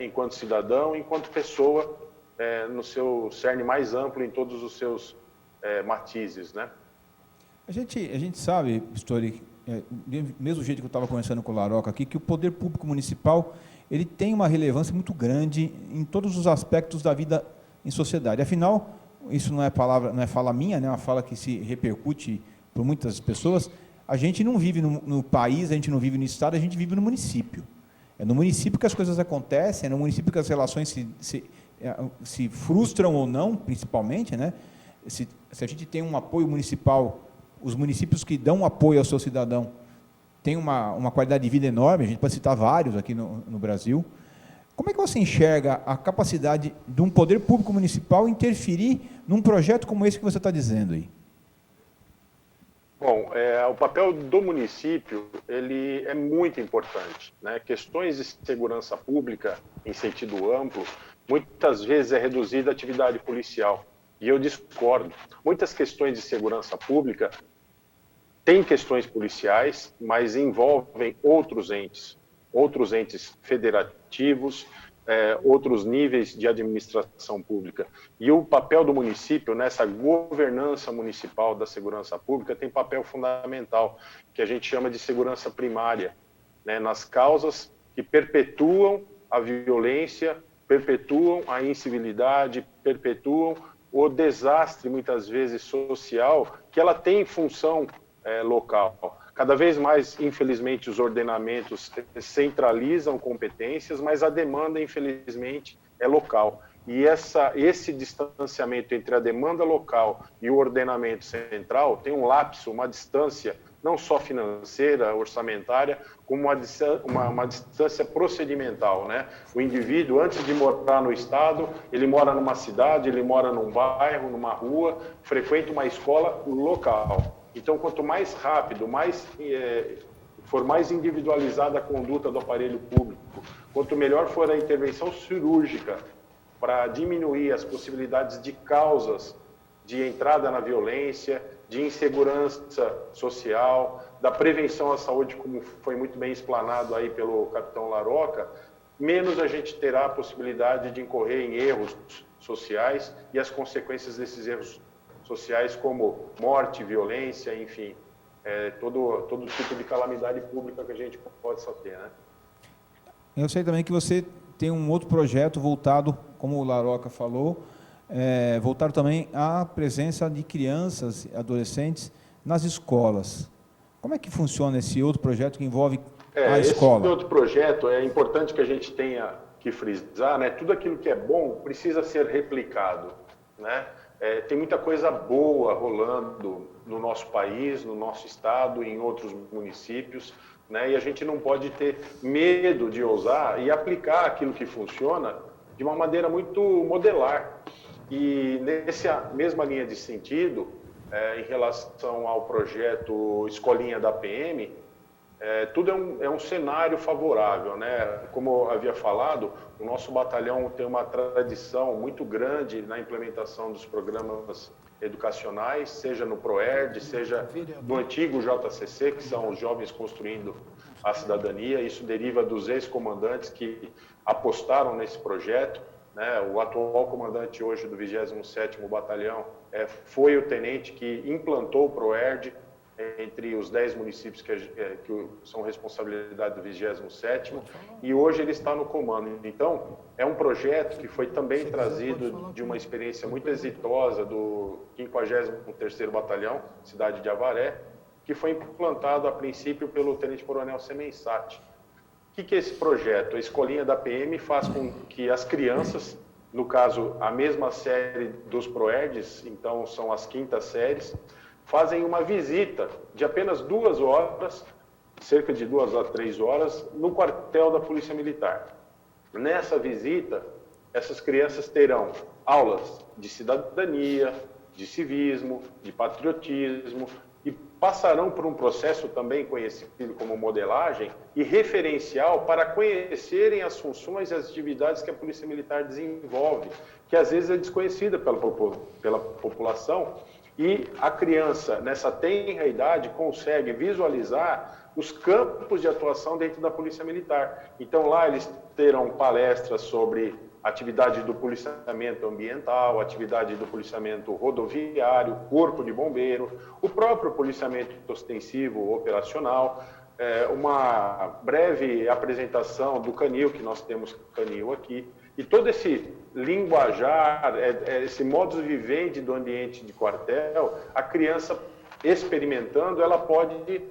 enquanto cidadão, enquanto pessoa, no seu cerne mais amplo, em todos os seus matizes, A gente sabe, Pistori, do mesmo jeito que eu estava conversando com o Laroca aqui, que o poder público municipal ele tem uma relevância muito grande em todos os aspectos da vida em sociedade. Afinal, isso não é fala minha, é uma fala que se repercute por muitas pessoas. A gente não vive no país, a gente não vive no estado, a gente vive no município. É no município que as coisas acontecem, é no município que as relações se frustram ou não, principalmente, Se a gente tem um apoio municipal, os municípios que dão apoio ao seu cidadão têm uma qualidade de vida enorme, a gente pode citar vários aqui no Brasil. Como é que você enxerga a capacidade de um poder público municipal interferir num projeto como esse que você está dizendo aí? Bom, o papel do município ele é muito importante, Questões de segurança pública, em sentido amplo, muitas vezes é reduzida a atividade policial. E eu discordo. Muitas questões de segurança pública têm questões policiais, mas envolvem outros entes federativos, outros níveis de administração pública. E o papel do município nessa governança municipal da segurança pública tem papel fundamental, que a gente chama de segurança primária, nas causas que perpetuam a violência, perpetuam a incivilidade, perpetuam o desastre, muitas vezes, social, que ela tem função local. Cada vez mais, infelizmente, os ordenamentos centralizam competências, mas a demanda, infelizmente, é local. E esse distanciamento entre a demanda local e o ordenamento central tem um lapso, uma distância, não só financeira, orçamentária, como uma distância procedimental, O indivíduo, antes de morar no estado, ele mora numa cidade, ele mora num bairro, numa rua, frequenta uma escola local. Então, quanto mais rápido, for mais individualizada a conduta do aparelho público, quanto melhor for a intervenção cirúrgica para diminuir as possibilidades de causas de entrada na violência, de insegurança social, da prevenção à saúde, como foi muito bem explanado aí pelo capitão Laroca, menos a gente terá a possibilidade de incorrer em erros sociais e as consequências desses erros sociais, como morte, violência, enfim, todo tipo de calamidade pública que a gente pode só ter, Eu sei também que você tem um outro projeto voltado, como o Laroca falou, voltado também à presença de crianças e adolescentes nas escolas. Como é que funciona esse outro projeto que envolve a escola? Esse outro projeto, é importante que a gente tenha que frisar, né? Tudo aquilo que é bom precisa ser replicado, né? Tem muita coisa boa rolando no nosso país, no nosso estado, em outros municípios, né? E a gente não pode ter medo de ousar e aplicar aquilo que funciona de uma maneira muito modelar. E nessa mesma linha de sentido, em relação ao projeto Escolinha da PM, tudo é um cenário favorável, né? Como eu havia falado, o nosso batalhão tem uma tradição muito grande na implementação dos programas educacionais, seja no ProERD, seja no antigo JCC, que são os Jovens Construindo a Cidadania. Isso deriva dos ex-comandantes que apostaram nesse projeto, né? O atual comandante hoje do 27º Batalhão foi o tenente que implantou o ProERD entre os 10 municípios que são responsabilidade do 27º, e hoje ele está no comando. Então, é um projeto que foi também trazido de uma experiência muito exitosa do 53º Batalhão, cidade de Avaré, que foi implantado a princípio pelo tenente-coronel Semensati. O que é esse projeto? A Escolinha da PM faz com que as crianças, no caso, a mesma série dos ProERDs, então são as quintas séries, fazem uma visita de apenas 2 horas, cerca de 2 a 3 horas, no quartel da Polícia Militar. Nessa visita, essas crianças terão aulas de cidadania, de civismo, de patriotismo, e passarão por um processo também conhecido como modelagem e referencial para conhecerem as funções e as atividades que a Polícia Militar desenvolve, que às vezes é desconhecida pela população. E a criança, nessa tenra idade, consegue visualizar os campos de atuação dentro da Polícia Militar. Então, lá eles terão palestras sobre atividade do policiamento ambiental, atividade do policiamento rodoviário, corpo de bombeiro, o próprio policiamento ostensivo operacional, uma breve apresentação do canil, que nós temos canil aqui, e todo esse linguajar, esse modus vivendi do ambiente de quartel, a criança experimentando, ela pode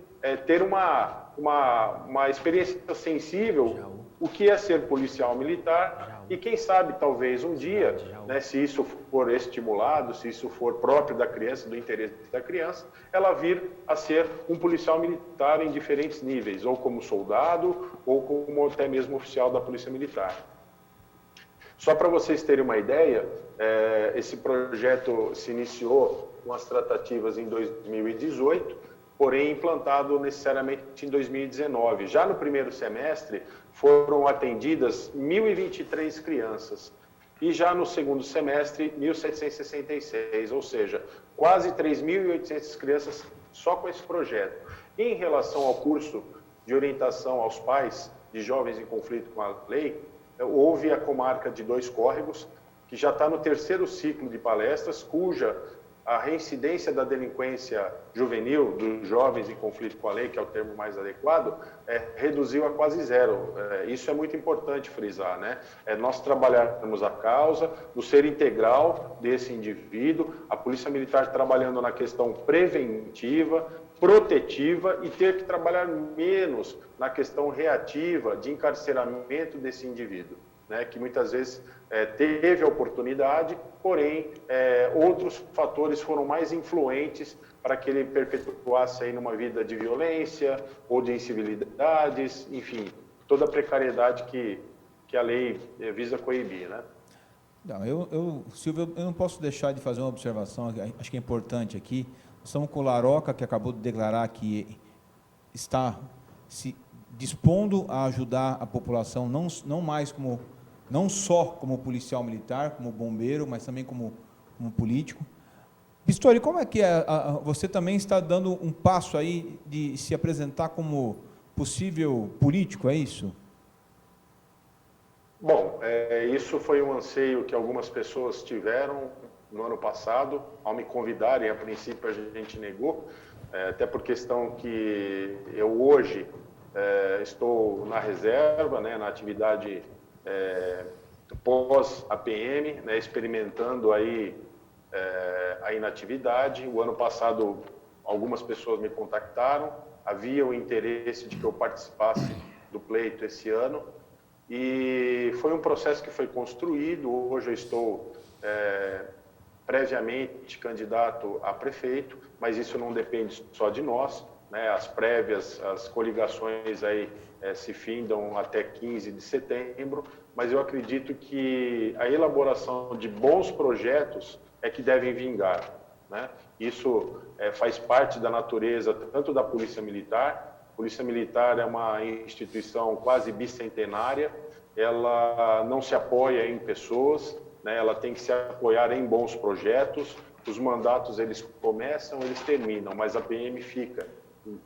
ter uma experiência sensível, o que é ser policial militar, e quem sabe, talvez um dia, né, se isso for estimulado, se isso for próprio da criança, do interesse da criança, ela vir a ser um policial militar em diferentes níveis, ou como soldado, ou como até mesmo oficial da Polícia Militar. Só para vocês terem uma ideia, esse projeto se iniciou com as tratativas em 2018, porém implantado necessariamente em 2019. Já no primeiro semestre, foram atendidas 1.023 crianças. E já no segundo semestre, 1.766, ou seja, quase 3.800 crianças só com esse projeto. E em relação ao curso de orientação aos pais de jovens em conflito com a lei, houve a comarca de 2 Córregos, que já está no 3º ciclo de palestras, cuja a reincidência da delinquência juvenil dos jovens em conflito com a lei, que é o termo mais adequado, reduziu a quase zero. Isso é muito importante frisar, né? Nós trabalharmos a causa do ser integral desse indivíduo, a Polícia Militar trabalhando na questão preventiva, protetiva, e ter que trabalhar menos na questão reativa de encarceramento desse indivíduo, né, que muitas vezes teve a oportunidade, porém outros fatores foram mais influentes para que ele perpetuasse aí numa vida de violência ou de incivilidades, enfim, toda a precariedade que a lei visa coibir, né? Não, Silvio, eu não posso deixar de fazer uma observação, acho que é importante aqui. Estamos com o Laroca, que acabou de declarar que está se dispondo a ajudar a população, não só como policial militar, como bombeiro, mas também como político. Pistori, como é que você também está dando um passo aí de se apresentar como possível político, é isso? Bom, isso foi um anseio que algumas pessoas tiveram no ano passado, ao me convidarem, a princípio a gente negou, até por questão que eu hoje estou na reserva, né, na atividade pós a PM, né, experimentando aí a inatividade. O ano passado, algumas pessoas me contactaram, havia o interesse de que eu participasse do pleito esse ano, e foi um processo que foi construído. Hoje eu estou previamente candidato a prefeito, mas isso não depende só de nós, né? As prévias, as coligações aí se findam até 15 de setembro, mas eu acredito que a elaboração de bons projetos é que devem vingar, né? Isso faz parte da natureza tanto da Polícia Militar. A Polícia Militar é uma instituição quase bicentenária, ela não se apoia em pessoas, né? Ela tem que se apoiar em bons projetos. Os mandatos, eles começam, eles terminam, mas a PM fica.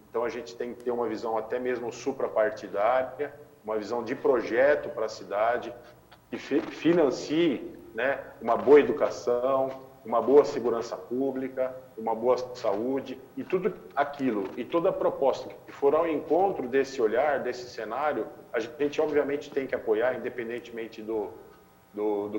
Então a gente tem que ter uma visão até mesmo suprapartidária, uma visão de projeto para a cidade, que financie, né, uma boa educação, uma boa segurança pública, uma boa saúde, e tudo aquilo, e toda a proposta que for ao encontro desse olhar, desse cenário, a gente obviamente tem que apoiar, independentemente do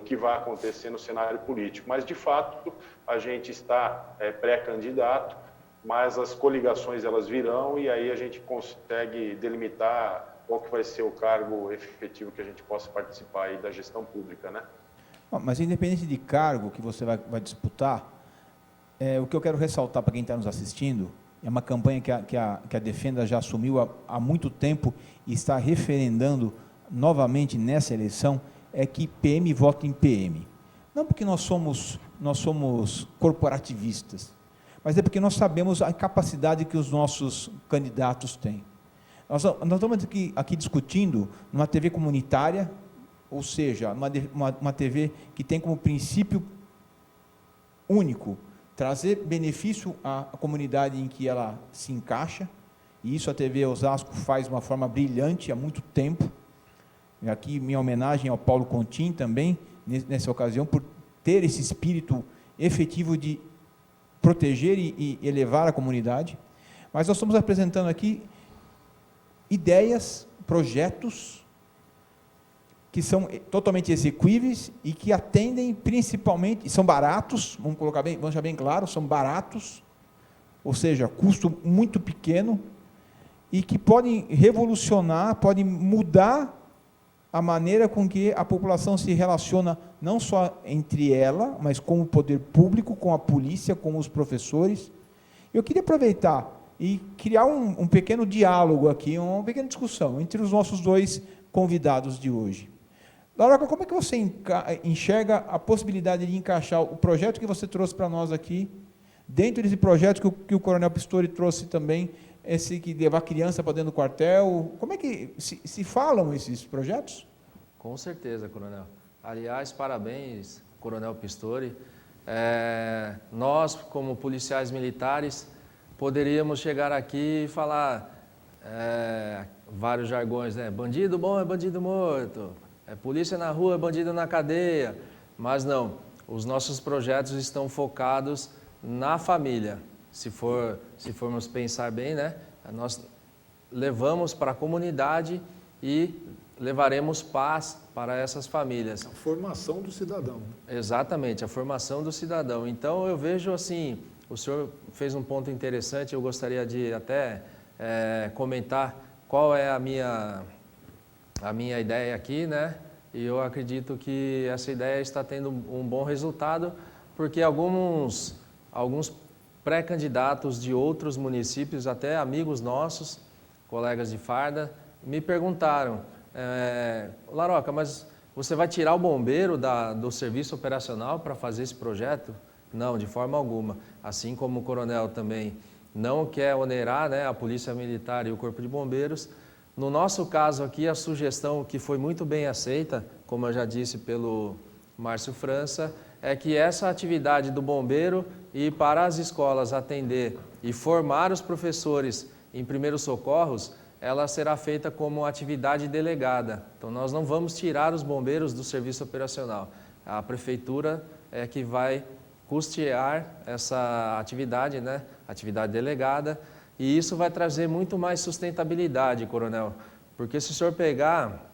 que vai acontecer no cenário político. Mas, de fato, a gente está pré-candidato, mas as coligações elas virão, e aí a gente consegue delimitar qual que vai ser o cargo efetivo que a gente possa participar aí da gestão pública, né? Mas independente de cargo que você vai disputar, o que eu quero ressaltar para quem está nos assistindo, é uma campanha que a Defenda já assumiu há muito tempo e está referendando novamente nessa eleição, é que PM vota em PM. Não porque nós somos corporativistas, mas é porque nós sabemos a capacidade que os nossos candidatos têm. Nós estamos aqui discutindo numa TV comunitária, ou seja, uma TV que tem como princípio único trazer benefício à comunidade em que ela se encaixa, e isso a TV Osasco faz de uma forma brilhante há muito tempo. E aqui minha homenagem ao Paulo Contim também, nessa ocasião, por ter esse espírito efetivo de proteger e elevar a comunidade. Mas nós estamos apresentando aqui ideias, projetos que são totalmente execuíveis e que atendem principalmente, e são baratos, vamos deixar bem claro, são baratos, ou seja, custo muito pequeno, e que podem revolucionar, podem mudar a maneira com que a população se relaciona, não só entre ela, mas com o poder público, com a polícia, com os professores. Eu queria aproveitar e criar um pequeno diálogo aqui, uma pequena discussão entre os nossos dois convidados de hoje. Laroca, como é que você enxerga a possibilidade de encaixar o projeto que você trouxe para nós aqui, dentro desse projeto que o Coronel Pistori trouxe também, esse que levar criança para dentro do quartel? Como é que se falam esses projetos? Com certeza, Coronel. Aliás, parabéns, Coronel Pistori. Nós, como policiais militares, poderíamos chegar aqui e falar vários jargões, né? Bandido bom é bandido morto, polícia na rua é bandido na cadeia, mas não, os nossos projetos estão focados na família. Se formos pensar bem, né? Nós levamos para a comunidade e levaremos paz para essas famílias. A formação do cidadão. Exatamente, a formação do cidadão. Então eu vejo assim, o senhor fez um ponto interessante, eu gostaria de até comentar qual é a minha ideia aqui, né? E eu acredito que essa ideia está tendo um bom resultado, porque alguns pré-candidatos de outros municípios, até amigos nossos, colegas de farda, me perguntaram, Laroca, mas você vai tirar o bombeiro do serviço operacional para fazer esse projeto? Não, de forma alguma. Assim como o coronel também não quer onerar, né, a Polícia Militar e o Corpo de Bombeiros. No nosso caso aqui, a sugestão que foi muito bem aceita, como eu já disse pelo Márcio França, é que essa atividade do bombeiro ir para as escolas atender e formar os professores em primeiros socorros, ela será feita como atividade delegada. Então, nós não vamos tirar os bombeiros do serviço operacional. A prefeitura é que vai custear essa atividade, né? Atividade delegada, e isso vai trazer muito mais sustentabilidade, coronel, porque se o senhor pegar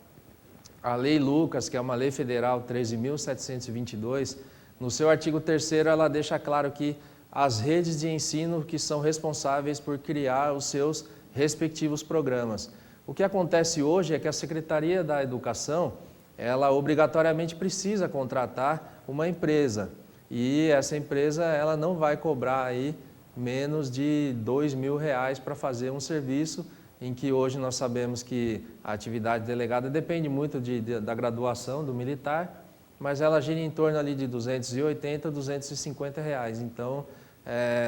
A Lei Lucas, que é uma lei federal 13.722, no seu artigo 3º, ela deixa claro que as redes de ensino que são responsáveis por criar os seus respectivos programas. O que acontece hoje é que a Secretaria da Educação, ela obrigatoriamente precisa contratar uma empresa. E essa empresa, ela não vai cobrar aí menos de R$2.000 para fazer um serviço em que hoje nós sabemos que a atividade delegada depende muito da graduação do militar, mas ela gira em torno ali de R$280, R$250. Então,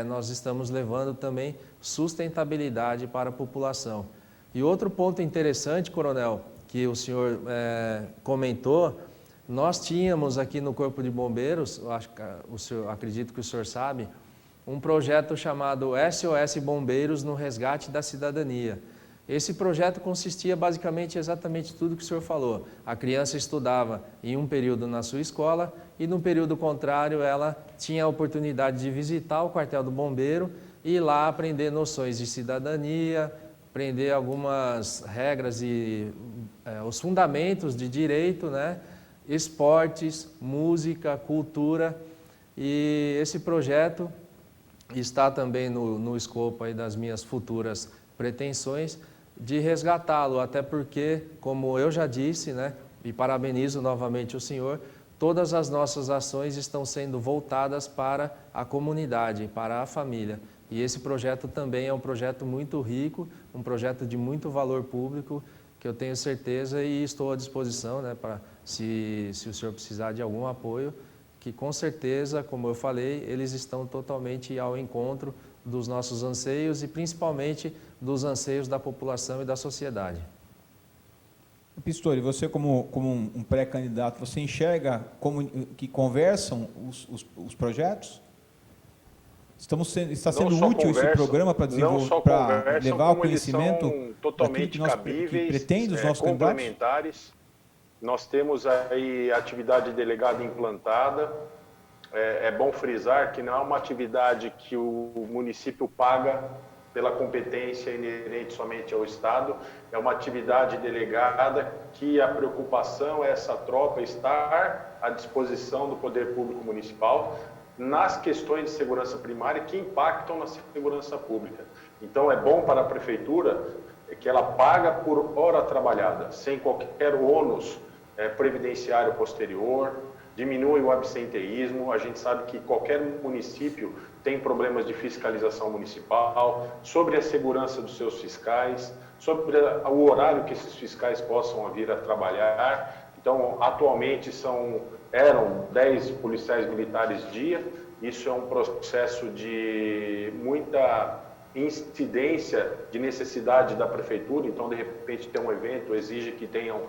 nós estamos levando também sustentabilidade para a população. E outro ponto interessante, coronel, que o senhor comentou, nós tínhamos aqui no Corpo de Bombeiros, acredito que o senhor sabe, um projeto chamado SOS Bombeiros no Resgate da Cidadania. Esse projeto consistia basicamente exatamente tudo que o senhor falou. A criança estudava em um período na sua escola e no período contrário ela tinha a oportunidade de visitar o quartel do bombeiro e ir lá aprender noções de cidadania, aprender algumas regras e os fundamentos de direito, né? Esportes, música, cultura. E esse projeto está também no escopo aí das minhas futuras pretensões de resgatá-lo, até porque, como eu já disse, né, e parabenizo novamente o senhor, todas as nossas ações estão sendo voltadas para a comunidade, para a família. E esse projeto também é um projeto muito rico, um projeto de muito valor público, que eu tenho certeza e estou à disposição, né, para, se o senhor precisar de algum apoio, que com certeza, como eu falei, eles estão totalmente ao encontro dos nossos anseios e principalmente dos anseios da população e da sociedade. Pistori, você como um pré-candidato, você enxerga como que conversam os projetos? Está sendo útil esse programa para desenvolver, para levar o conhecimento totalmente cabíveis, que pretende os nossos complementares. Nós temos aí a atividade delegada implantada. É bom frisar que não é uma atividade que o município paga pela competência inerente somente ao Estado, é uma atividade delegada que a preocupação é essa tropa estar à disposição do Poder Público Municipal nas questões de segurança primária que impactam na segurança pública. Então é bom para a Prefeitura que ela paga por hora trabalhada, sem qualquer ônus previdenciário posterior, diminui o absenteísmo. A gente sabe que qualquer município tem problemas de fiscalização municipal, sobre a segurança dos seus fiscais, sobre o horário que esses fiscais possam vir a trabalhar. Então, atualmente eram 10 policiais militares dia. Isso é um processo de muita incidência de necessidade da prefeitura. Então, de repente, tem um evento, exige que tenham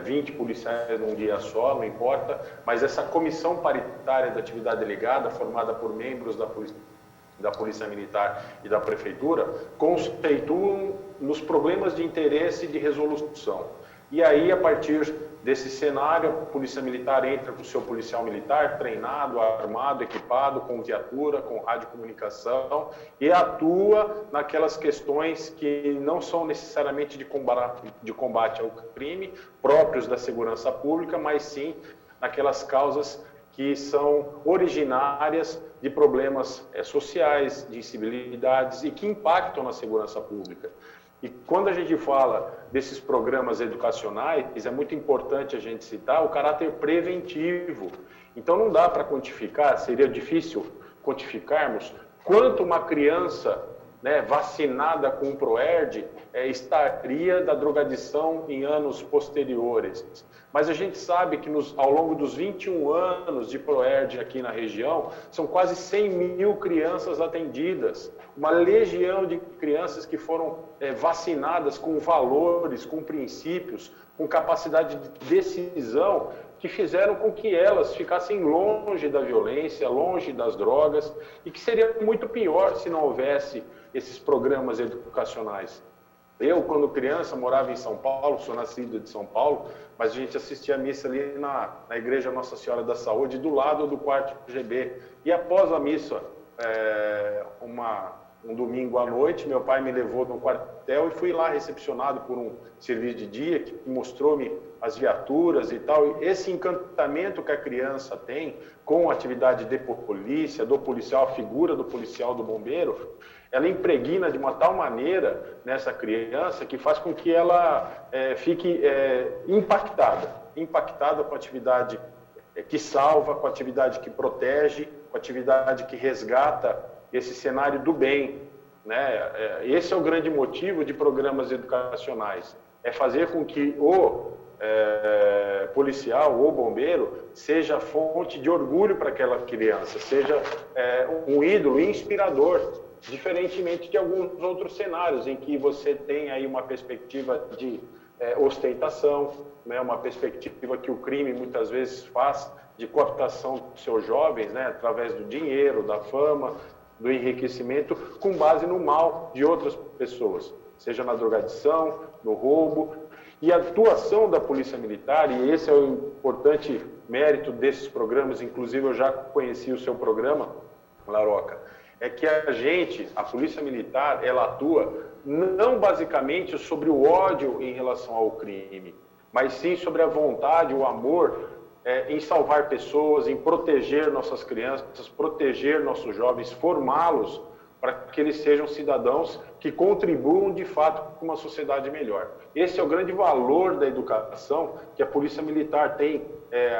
20 policiais num dia só, não importa, mas essa comissão paritária da atividade delegada, formada por membros da Polícia Militar e da Prefeitura, conceituam nos problemas de interesse e de resolução. E aí, a partir desse cenário, a Polícia Militar entra com o seu policial militar, treinado, armado, equipado, com viatura, com radiocomunicação, e atua naquelas questões que não são necessariamente de combate ao crime, próprios da segurança pública, mas sim naquelas causas que são originárias de problemas sociais, de incivilidades e que impactam na segurança pública. E quando a gente fala desses programas educacionais, é muito importante a gente citar o caráter preventivo. Então não dá para quantificar, seria difícil quantificarmos quanto uma criança vacinada com o ProERD estaria da drogadição em anos posteriores. Mas a gente sabe que ao longo dos 21 anos de ProERD aqui na região, são quase 100 mil crianças atendidas. Uma legião de crianças que foram vacinadas com valores, com princípios, com capacidade de decisão, que fizeram com que elas ficassem longe da violência, longe das drogas, e que seria muito pior se não houvesse esses programas educacionais. Eu, quando criança, morava em São Paulo, sou nascido de São Paulo, mas a gente assistia a missa ali na Igreja Nossa Senhora da Saúde, do lado do quarto GB. E após a missa, uma um domingo à noite, meu pai me levou no quartel e fui lá recepcionado por um serviço de dia que mostrou-me as viaturas e tal. E esse encantamento que a criança tem com a atividade de polícia, do policial, a figura do policial, do bombeiro, ela impregna de uma tal maneira nessa criança que faz com que ela fique impactada com a atividade que salva, com a atividade que protege, com a atividade que resgata esse cenário do bem, né? Esse é o grande motivo de programas educacionais, é fazer com que o policial ou bombeiro seja fonte de orgulho para aquela criança, seja um ídolo inspirador, diferentemente de alguns outros cenários em que você tem aí uma perspectiva de ostentação, né? Uma perspectiva que o crime muitas vezes faz de cooptação dos seus jovens, né? Através do dinheiro, da fama, do enriquecimento, com base no mal de outras pessoas, seja na drogadição, no roubo. E a atuação da Polícia Militar, e esse é o importante mérito desses programas, inclusive eu já conheci o seu programa, Laroca, é que a Polícia Militar, ela atua não basicamente sobre o ódio em relação ao crime, mas sim sobre a vontade, o amor em salvar pessoas, em proteger nossas crianças, proteger nossos jovens, formá-los para que eles sejam cidadãos que contribuam de fato com uma sociedade melhor. Esse é o grande valor da educação que a Polícia Militar tem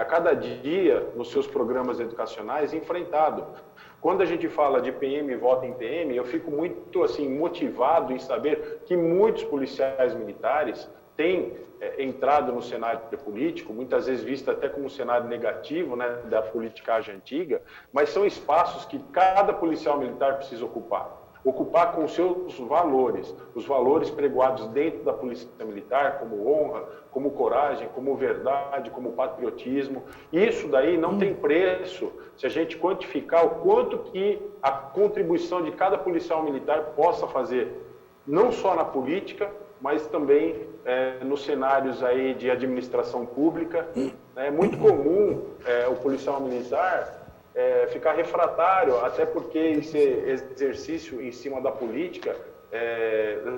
a cada dia nos seus programas educacionais enfrentado. Quando a gente fala de PM e voto em PM, eu fico muito assim motivado em saber que muitos policiais militares têm entrado no cenário político, muitas vezes visto até como um cenário negativo, né, da politicagem antiga, mas são espaços que cada policial militar precisa ocupar com os seus valores, os valores pregoados dentro da Polícia Militar, como honra, como coragem, como verdade, como patriotismo. Isso daí não tem preço se a gente quantificar o quanto que a contribuição de cada policial militar possa fazer, não só na política, mas também nos cenários aí de administração pública. É muito comum o policial militar ficar refratário, até porque esse exercício em cima da política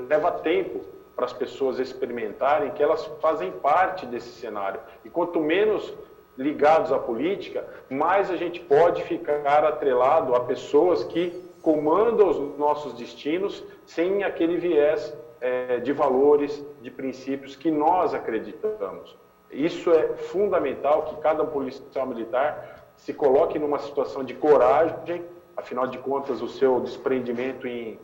leva tempo para as pessoas experimentarem que elas fazem parte desse cenário. E quanto menos ligados à política, mais a gente pode ficar atrelado a pessoas que comandam os nossos destinos sem aquele viés de valores, de princípios que nós acreditamos. Isso é fundamental, que cada policial militar se coloque numa situação de coragem, afinal de contas o seu desprendimento em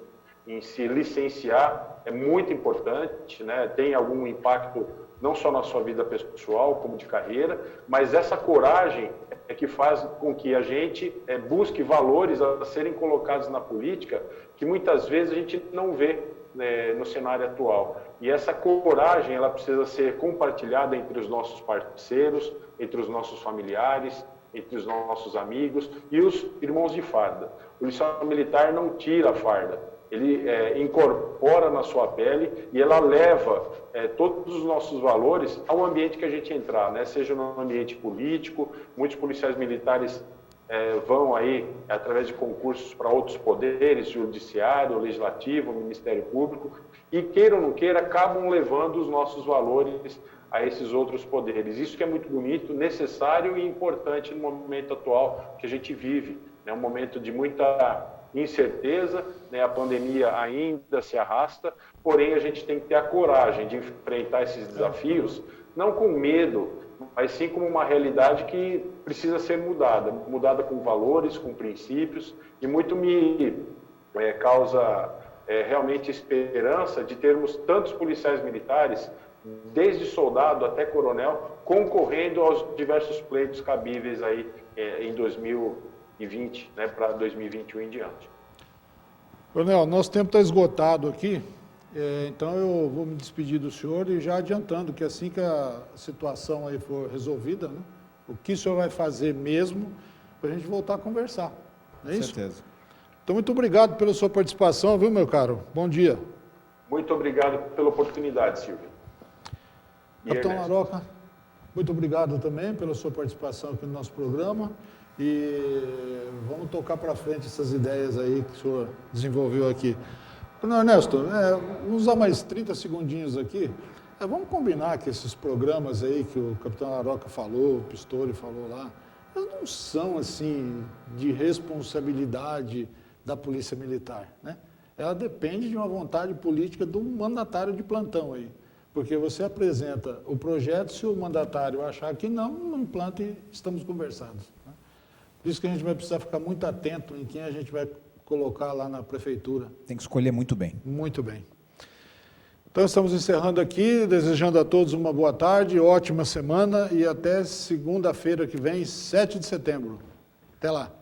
se licenciar é muito importante, né? Tem algum impacto não só na sua vida pessoal, como de carreira, mas essa coragem é que faz com que a gente busque valores a serem colocados na política que muitas vezes a gente não vê no cenário atual. E essa coragem ela precisa ser compartilhada entre os nossos parceiros, entre os nossos familiares, entre os nossos amigos e os irmãos de farda. O policial militar não tira a farda, ele incorpora na sua pele e ela leva todos os nossos valores ao ambiente que a gente entrar, né? Seja no ambiente político, muitos policiais militares vão aí através de concursos para outros poderes, judiciário, legislativo, Ministério Público, e queira ou não queira, acabam levando os nossos valores a esses outros poderes. Isso que é muito bonito, necessário e importante no momento atual que a gente vive, né? Um momento de muita incerteza, né? A pandemia ainda se arrasta, porém a gente tem que ter a coragem de enfrentar esses desafios, não com medo, mas sim como uma realidade que precisa ser mudada com valores, com princípios, e muito me causa realmente esperança de termos tantos policiais militares, desde soldado até coronel, concorrendo aos diversos pleitos cabíveis aí em 2020, né, para 2021 em diante. Coronel, nosso tempo está esgotado aqui, então eu vou me despedir do senhor e já adiantando que assim que a situação aí for resolvida, né, o que o senhor vai fazer mesmo para a gente voltar a conversar, não é isso? Com certeza. Então, muito obrigado pela sua participação, viu, meu caro? Bom dia. Muito obrigado pela oportunidade, Silvio. Capitão Laroca, muito obrigado também pela sua participação aqui no nosso programa. e vamos tocar para frente essas ideias aí que o senhor desenvolveu aqui. Ernesto, vamos usar mais 30 segundinhos aqui. Vamos combinar que esses programas aí que o capitão Laroca falou, o Pistori falou lá, eles não são, assim, de responsabilidade da Polícia Militar, né? Ela depende de uma vontade política do mandatário de plantão aí. Porque você apresenta o projeto, se o mandatário achar que não implanta e estamos conversados, né? Por isso que a gente vai precisar ficar muito atento em quem a gente vai colocar lá na prefeitura. Tem que escolher muito bem. Muito bem. Então, estamos encerrando aqui, desejando a todos uma boa tarde, ótima semana e até segunda-feira que vem, 7 de setembro. Até lá.